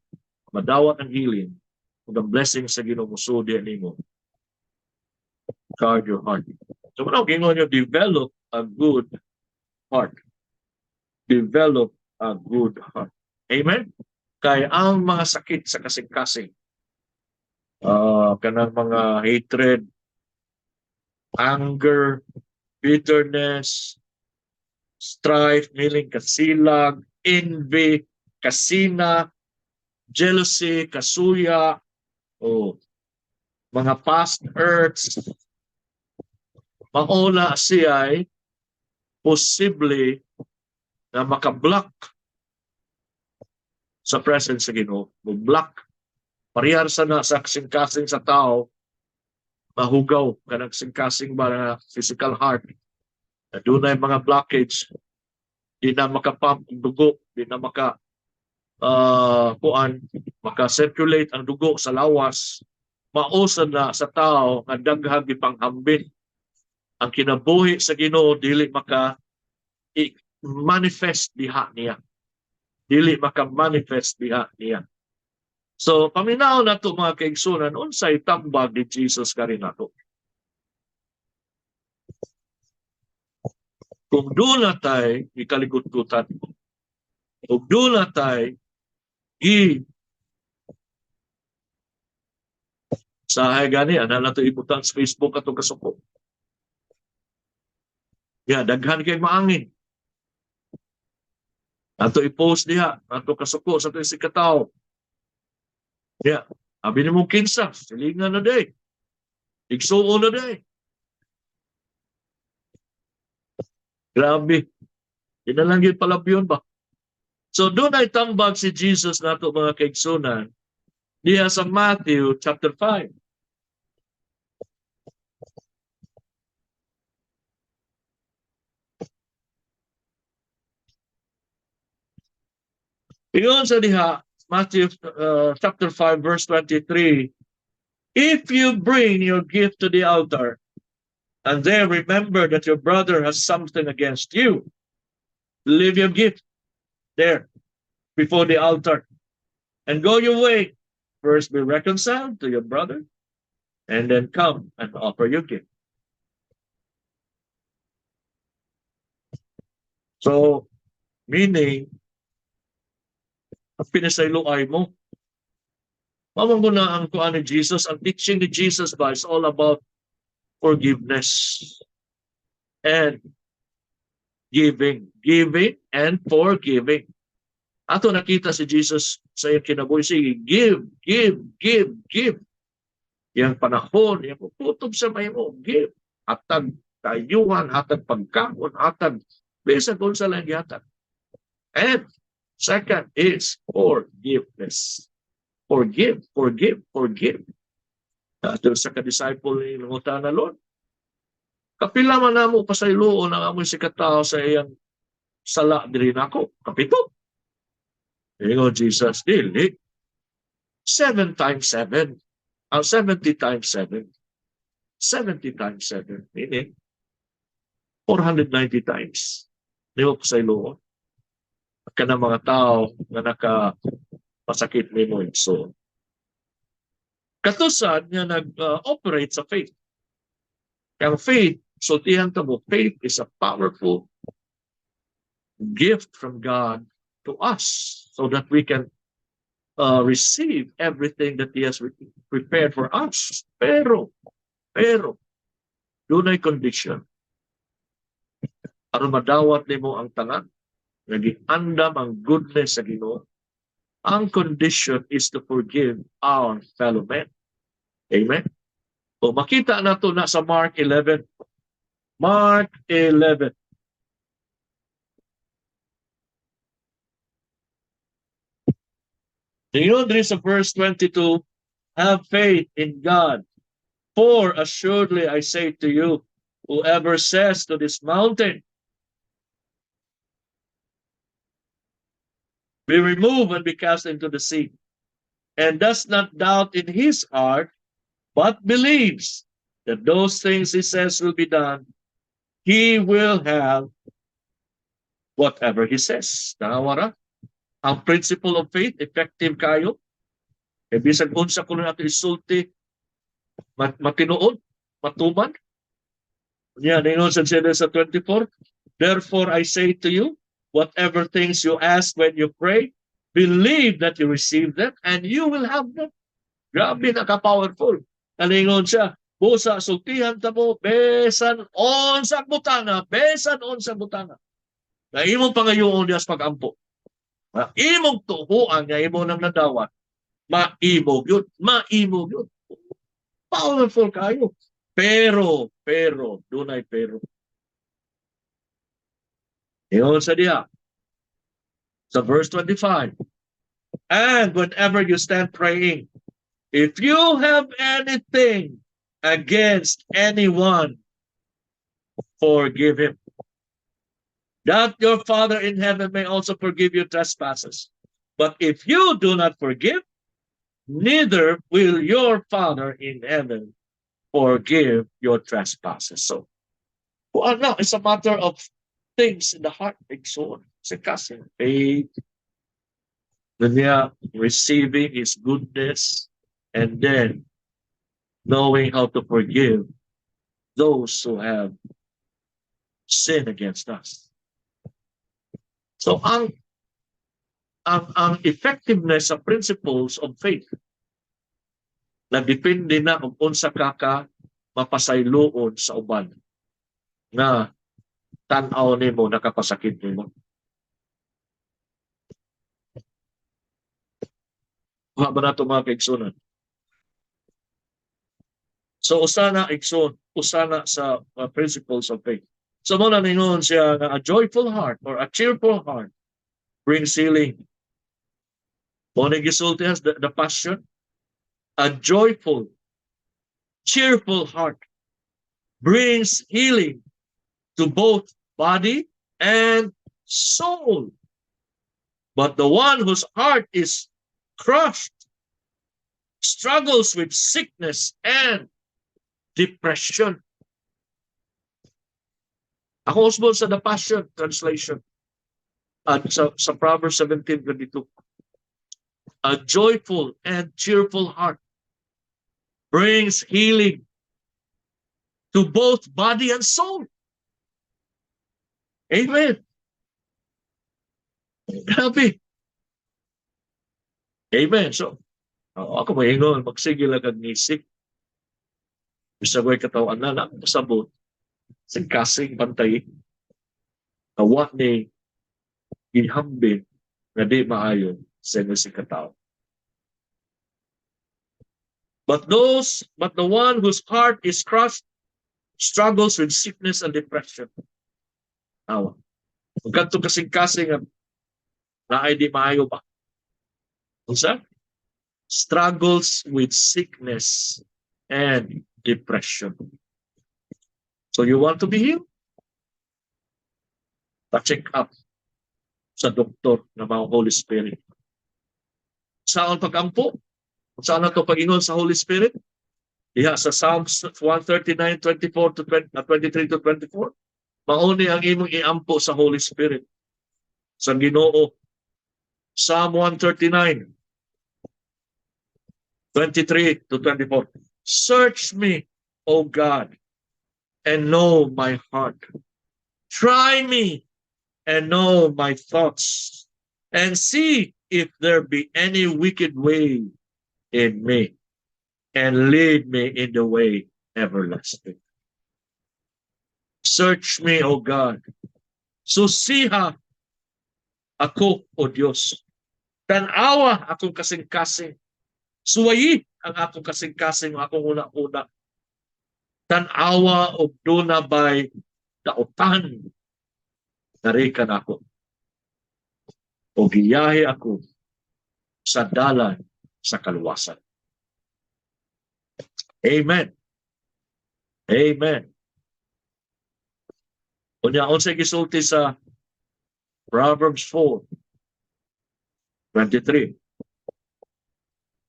madawat ang healing, kung ang blessing sa Ginoo musudi nimo, guard your heart. So, kung gingon nyo, develop a good heart. Develop a good heart. Amen? Kaya ang mga sakit sa kasing-kasing, kanang mga hatred, anger, bitterness, strife, miling kasilag, envy, kasina, jealousy, kasuya, mga past hurts, mauna siya ay posible na makablock sa presence sa Ginoo. Block. Parihar sa na sa kasing-kasing sa tao, mahugaw ka ng kasing-kasing ba na physical heart. Na doon ay mga blockage, di na makapump ang dugo, di na maka-circulate ang dugo sa lawas, mausan na sa tao nga daghang gipanghambin. Ang kinabuhi sa Ginoo dili maka-manifest diha niya. Dili maka-manifest diha niya. So, paminaw na ito mga kaigsunan, unsay tambag ni Jesus ka rin nato. Kung doon na tayo ikalikot-kutan, kung doon na tayo sahay gani, ana na ito ibutan sa Facebook atong kasuko. Daghan kay maangin. Ato i-post diha, ato kasuko sa ito sikataw. Abi ni mong kinsa, silingan na day. Igsuo na day. Grabe. Lang yun palabyon ba? So doon ay tambag si Jesus nato mga kaigsunan diha sa Matthew chapter 5. Iyon sa diha, Matthew chapter 5 verse 23, if you bring your gift to the altar and there remember that your brother has something against you, leave your gift there before the altar and go your way. First be reconciled to your brother and then come and offer your gift. So, meaning, ang pinasayloay mo, mamang mo na ang kuan ni Jesus, ang teaching ni Jesus ba is all about forgiveness and giving. Giving and forgiving. Ato nakita si Jesus sa iyang kinabuhi, sige, give. Yang panahon, yang puputob sa may mo, give. Atag kayuhan, hatag pagkaon, hatag bisan kung sa lang gihatag. And second is forgiveness. Forgive, forgive, forgive. Doon sa ka-disciple ni Lungutan na Lord, kapila man na mo pasayloon ang amoy si katao sa iyang sala diri nako. Kapito. Ingon Jesus, dili. 7 times 7. 70 times 7. 70 times 7. Meaning, 490 times. Di mo pasayloon. Ka ng mga tao na nakapasakit ni mo. So, katusan nga nag-operate sa faith. Kaya faith, sultihan ta mo, faith is a powerful gift from God to us so that we can receive everything that He has prepared for us. Pero, doon ay condition. Aron madawat nimo ang tanan, naging andam ang goodness sa Ginoo. Ang condition is to forgive our fellow men. Amen? O makita na ito na sa Mark 11. Mark 11. You know, there is a verse 22, have faith in God, for assuredly I say to you, whoever says to this mountain, be removed and be cast into the sea, and does not doubt in his heart, but believes that those things he says will be done, he will have whatever he says. Nawara? Ang principle of faith, effective kayo. E bisag unsa kuno nato isulti, matinuod, matuman. Yeah, ningon sa Genesis 24, therefore I say to you, whatever things you ask when you pray, believe that you receive them and you will have them. Grabe, naka-powerful. Nalingon siya, busa sultihan ta mo, besan on sa butana, besan on sa butana. Na imong pangayoon dias pag-ampo. Imong tuhuan nga imo nang nadawat, maimog yun. Powerful kayo. Pero, dunay pero. Iyon sa diya. Sa verse 25. And whenever you stand praying, if you have anything against anyone, forgive him, that your Father in heaven may also forgive your trespasses. But if you do not forgive, neither will your Father in heaven forgive your trespasses. So, well, now it's a matter of things in the heart and soul. It's a casting faith, receiving His goodness, and then knowing how to forgive those who have sinned against us. So ang effectiveness sa principles of faith nagdepende na kung unsa ka mapasayloon sa uban na tan-aw nimo nakapasakit nimo. Wa ba nato mga kaigsunan? So usana sa principles of faith. So mo na ningon siya na a joyful heart or a cheerful heart brings healing. Mo na gisulti has the passion. A joyful, cheerful heart brings healing to both body and soul. But the one whose heart is crushed struggles with sickness and depression. Ako usbon sa The Passion Translation at sa Proverbs 17:22. A joyful and cheerful heart brings healing to both body and soul. Amen. Grabe. Amen. So, ako maingon, magsigil agad nisik. Bisa ko'y katawan na masabot. Kasing pantay. Kawat ni inhambin na di maayon sa si katao. But the one whose heart is crushed struggles with sickness and depression. Awa. Kung kanto kasing-kasing na ay di maayo ba? Unsa? Struggles with sickness and depression. So you want to be healed? Pa-check up sa doktor ng mga Holy Spirit. Saan pag-ampo? Saan na ito pag-ingon sa Holy Spirit? Diha sa Psalms 139, 24 to 20, 23 to 24. Mauni ang imong iampo sa Holy Spirit. Sa Ginoo. Psalm 139, 23 to 24. Search me, O God, and know my heart. Try me and know my thoughts, and see if there be any wicked way in me, and lead me in the way everlasting. Search me, O God. Susiha ako, O Diyos. Tanawa akong kasing-kasing. Suwayi ang akong kasing-kasing, akong una-una. Tanawa o duna ba'y dautan. Narikan ako. O giyahe ako sa dalan sa kaluwasan. Amen. Amen. Unya-on sa gisulti sa Proverbs 4:23.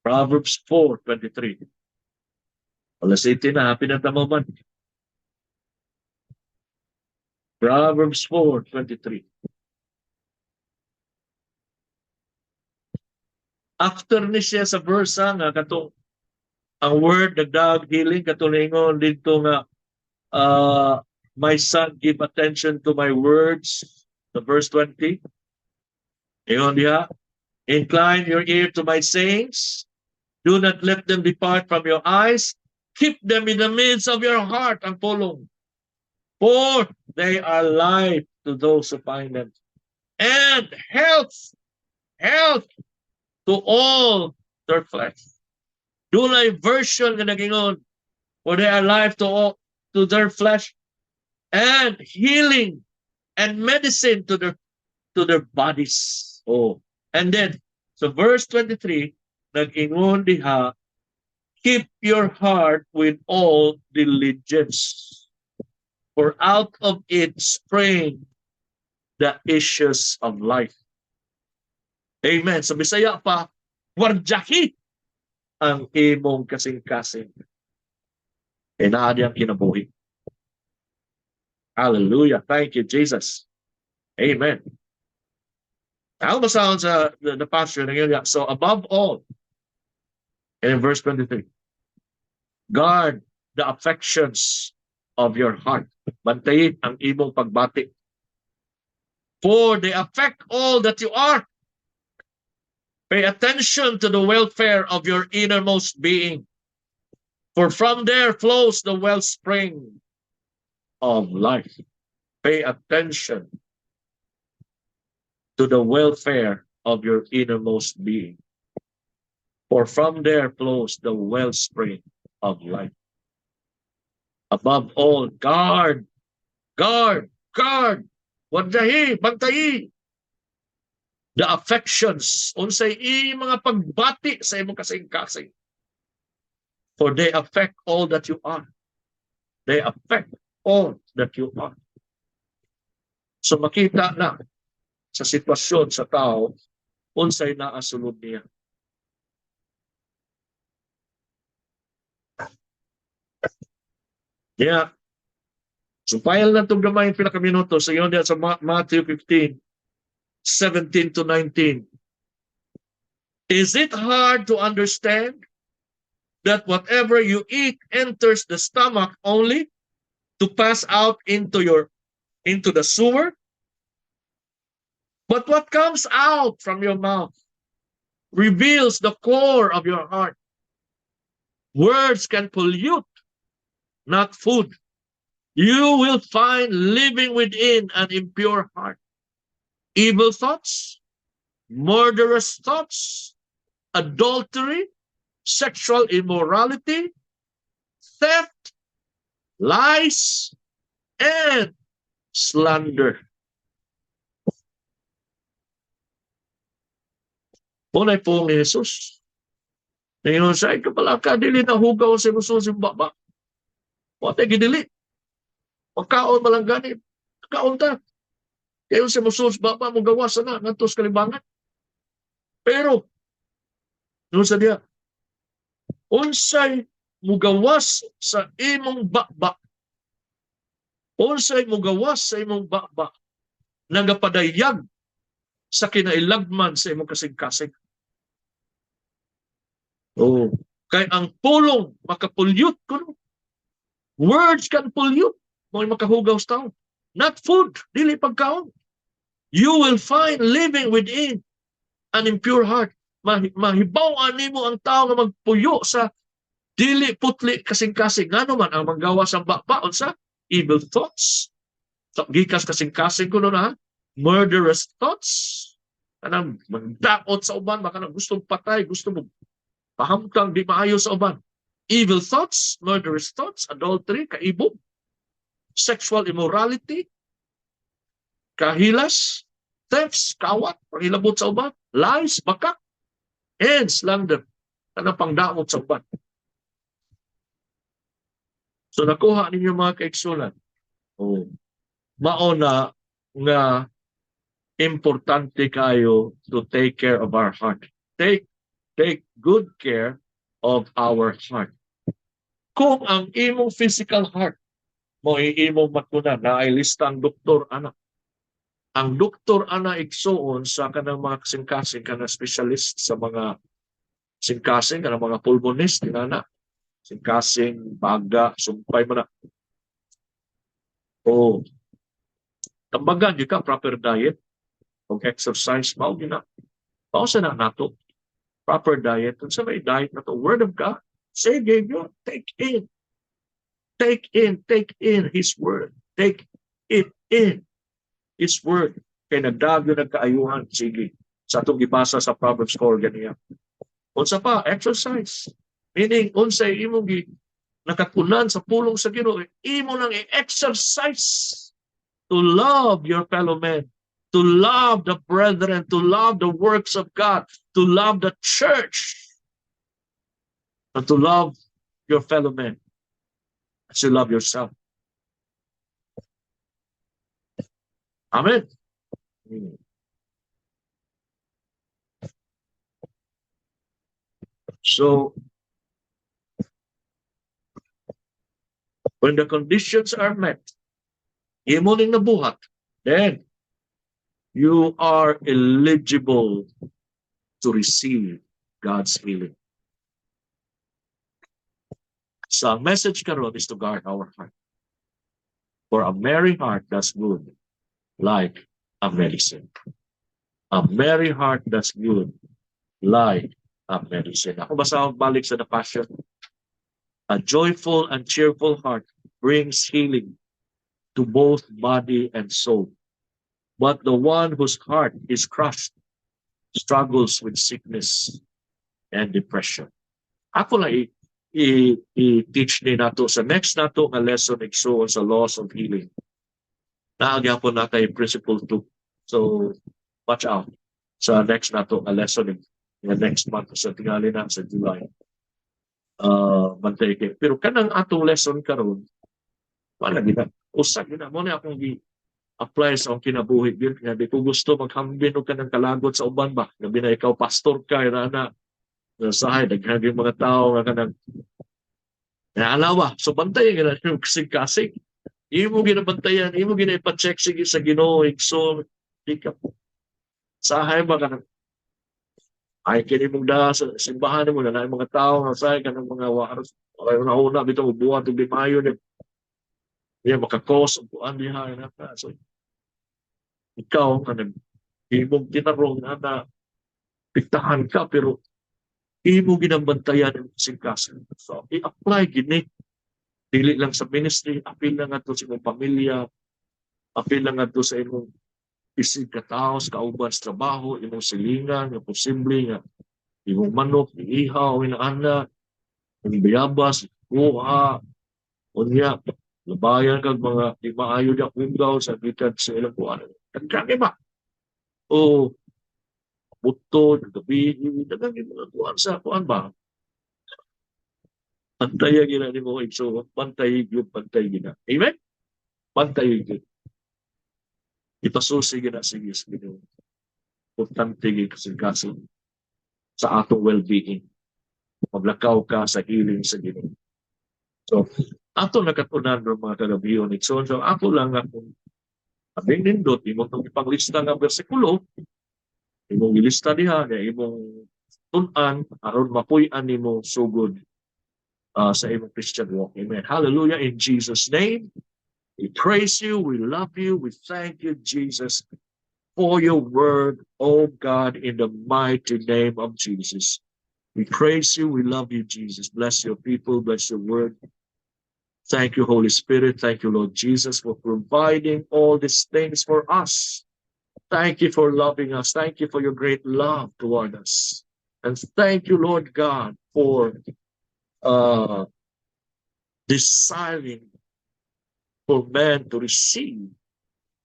Proverbs 4:23. Alas 18 na, happy na tamo man. Proverbs 4:23. After ni siya sa verse nga katong ang word nagdag healing katulingon dito nga my son give attention to my words, the verse 20. Ingon diha, incline your ear to my sayings, do not let them depart from your eyes, keep them in the midst of your heart ang pulong, for they are life to those who find them, and health to all their flesh. Dunay version nga nagingon, for they are life to all to their flesh, and healing and medicine to their bodies. Oh, and then so verse 23 nagingon diha, keep your heart with all diligence, for out of it spring the issues of life. Amen. Sa Bisaya pa, wardyahi ang imong kasing-kasing. Inaadi ang kinabuhi. Hallelujah. Thank you, Jesus. Amen. Ako basahon sa the pastor ng yun. So above all, in verse 23, guard the affections of your heart. Bantayin ang imong pagbati. For they affect all that you are. Pay attention to the welfare of your innermost being. For from there flows the wellspring of life. Pay attention to the welfare of your innermost being. For from there flows the wellspring of life. Above all, guard. Wardyahi, bantayi. The affections, unsay mga pagbati sa imong kasing-kasing. For they affect all that you are. They affect all that you are. So makita na sa sitwasyon sa tao, unsay naasulod niya. Yeah. So file na itong gamay pinakaminuto sa iyo sa Matthew 15:17 to 19. Is it hard to understand that whatever you eat enters the stomach only to pass out into the sewer? But what comes out from your mouth reveals the core of your heart. Words can pollute, not food. You will find living within an impure heart evil thoughts, murderous thoughts, adultery, sexual immorality, theft, lies, and slander. Punay po ni Jesus. Ngayon sa ikapala ka, dili na hugaw si Jesus yung baba. Wate gidili. Pagkaon malanggani. Pagkaon ta. Kayo si Jesus baba mo gawas na ngantos kalibangan. Pero, noon sa diya, unsay mugawas sa imong baba. Unsay mugawas sa imong baba. Nagapadayag sa kinailagman sa imong kasing-kasing. Oh, kay ang pulong makapulyot kuno. Words can pollute. Mo'y makahugaw sa tao. Not food, dili pagkaon. You will find living within an impure heart. Mahibaw-an nimo ang tao nga magpuyo sa dili putli kasing-kasing. Ngano man ang manggawa sa baon sa evil thoughts. So, gikas kasing-kasing kuno na, murderous thoughts. Kanang magdaot sa uban, baka na gustong patay, gusto mo pahamtang di maayo sa uban. Evil thoughts, murderous thoughts, adultery, kaibog, sexual immorality, kahilas, thefts, kawat, panghilabot sa uban, lies, bakak, and slander. Kanang pangdaot sa uban. So nakuha ninyo mga kaigsunan. Oh, mauna nga importante kayo to take care of our heart. Take good care of our heart. Kung ang imong physical heart mo imong matuna na ay lista ang doktor anak. Ang doktor ana igsuon sa kanang mga kasing-kasing kanang specialist sa mga singkasing kanang mga pulmonist dinana. Singkasing, baga, sumpay mo na. O tambagan di ka proper diet o exercise mao gina. Pausa na nato. Proper diet. Kung sa may diet na to, Word of God, say, Gabriel, take in His Word. Take it in His Word. Kaya nagdagyo nagkaayuhan, sige. Sa itong ipasa sa Proverbs 4, ganiyan. Unsa pa, exercise. Meaning, unsay imong nakatunan sa pulong sa Ginoo, imo lang i-exercise to love your fellow men, to love the brethren, to love the works of God, to love the church, and to love your fellow men as you love yourself. Amen. So, when the conditions are met, imo ning nabuhat, then you are eligible to receive God's healing. So, ang message karon is to guard our heart. For a merry heart does good, like a medicine. A merry heart does good, like a medicine. Ako basta balik sa The Passion. A joyful and cheerful heart brings healing to both body and soul. But the one whose heart is crushed struggles with sickness and depression. Ako lang i-teach ni nato sa next nato nga lesson igsuon sa laws of healing. Naagyan po natin yung principle 2. So, watch out sa next nato nga lesson nga next month sa tingali na sa July. Bantay kayo. Pero kanang atong lesson karon wala gina. Usa gina mo na akong apply sa akong kinabuhi gyud nga di ko gusto maghambin og kanang kalagot sa uban ba. Gabi na ikaw pastor ka na sahay daghan yung mga tao nga kanang alawa. So bantay gina yung kasing-kasing. Imo ginabantayan, imo ginaipa-check sige sa Ginoo so di ka sahay ba kanang ay kini mong da sa simbahan mo na mga tao nga say kanang mga waras ay una bitaw buhat og limayo ni ya makakos og kuan diha na so ikaw kanang imong tinarong na piktahan ka pero imo ginabantayan ang singkasan so i-apply gini dili lang sa ministry apil lang ato sa imong pamilya apil lang ato sa imong isig kataos, kauban sa trabaho, imong silingan, nga posible nga imong manok, iihaw, inaanak, ang bayabas, kuha, unya, Labayan kag mga di maayo na kunggaw sa gikan sa ilang kuan. Nagkaki ba? O buto, gabi, nagkaki mga kuan sa kuan ba? Pantay gina ni mo igso, pantay gyud pantay gina. Amen? Pantay gyud. Ipasusi gina sige sa Ginoo. Importante gyud kasi sa atong well-being. Maglakaw ka sa healing sa Ginoo. So, ato nakatunan ng mga kagabiyon. So, ako lang akong abing nindot, imong itong ipanglista ng versikulo, imong ilista diha, na imong tunan, aron mapuy-an nimo sugod sa imong Christian walk. Amen. Hallelujah. In Jesus' name, we praise you, we love you, we thank you, Jesus, for your word, oh God, in the mighty name of Jesus. We praise you, we love you, Jesus. Bless your people, bless your word. Thank you, Holy Spirit. Thank you, Lord Jesus, for providing all these things for us. Thank you for loving us. Thank you for your great love toward us. And thank you, Lord God, for uh, desiring for man to receive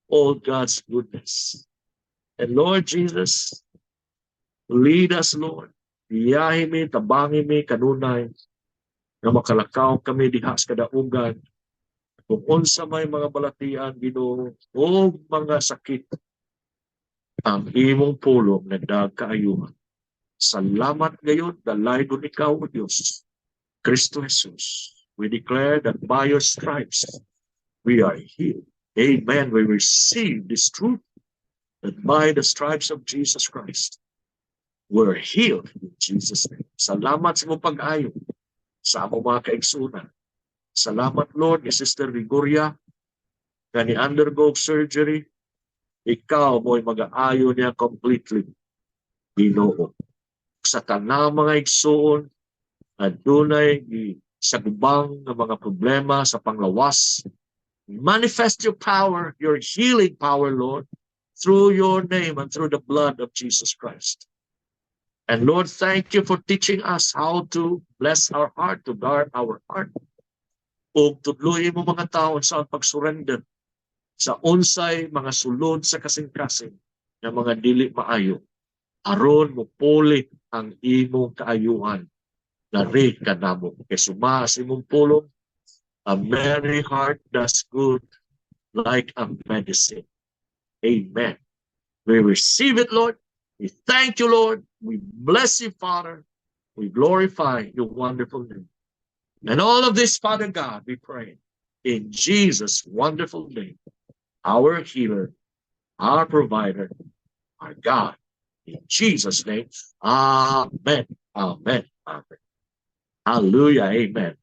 all God's goodness. And Lord Jesus, lead us, Lord. Iyahin mi, tabangin mi, kanunay, na makalakaw kami diha sa kadaugan. Kung unsa may mga balatian, Ginoo, o mga sakit, ang imong pulong na dagkaayuhan. Salamat ngayon, dalay doon ikaw, O Diyos, Kristo Jesus. We declare that by your stripes, we are healed. Amen. We receive this truth that by the stripes of Jesus Christ, we're healed in Jesus' name. Salamat sa mong pag-ayo sa among mga kaigsunan. Salamat, Lord, ni Sister Vigoria, na ni-undergo surgery. Ikaw mo'y mag-aayo niya completely. Ginoo. Sa tanang mga igsuon, adunay sa gubang ng mga problema sa panglawas. Manifest your power, your healing power, Lord, through your name and through the blood of Jesus Christ. And Lord, thank you for teaching us how to bless our heart, to guard our heart. O tudloy mo mga tao sa pag-surrender sa unsay mga sulod sa kasing-kasing na mga dili maayo. Aron mo pulit ang imong kaayuhan na rin kanamo. Kaya sumas imong pulong, a merry heart does good like a medicine. Amen. We receive it, Lord. We thank you, Lord. We bless you, Father. We glorify your wonderful name. And all of this, Father God, we pray in Jesus' wonderful name, our healer, our provider, our God. In Jesus' name, amen, amen, amen. Hallelujah, amen.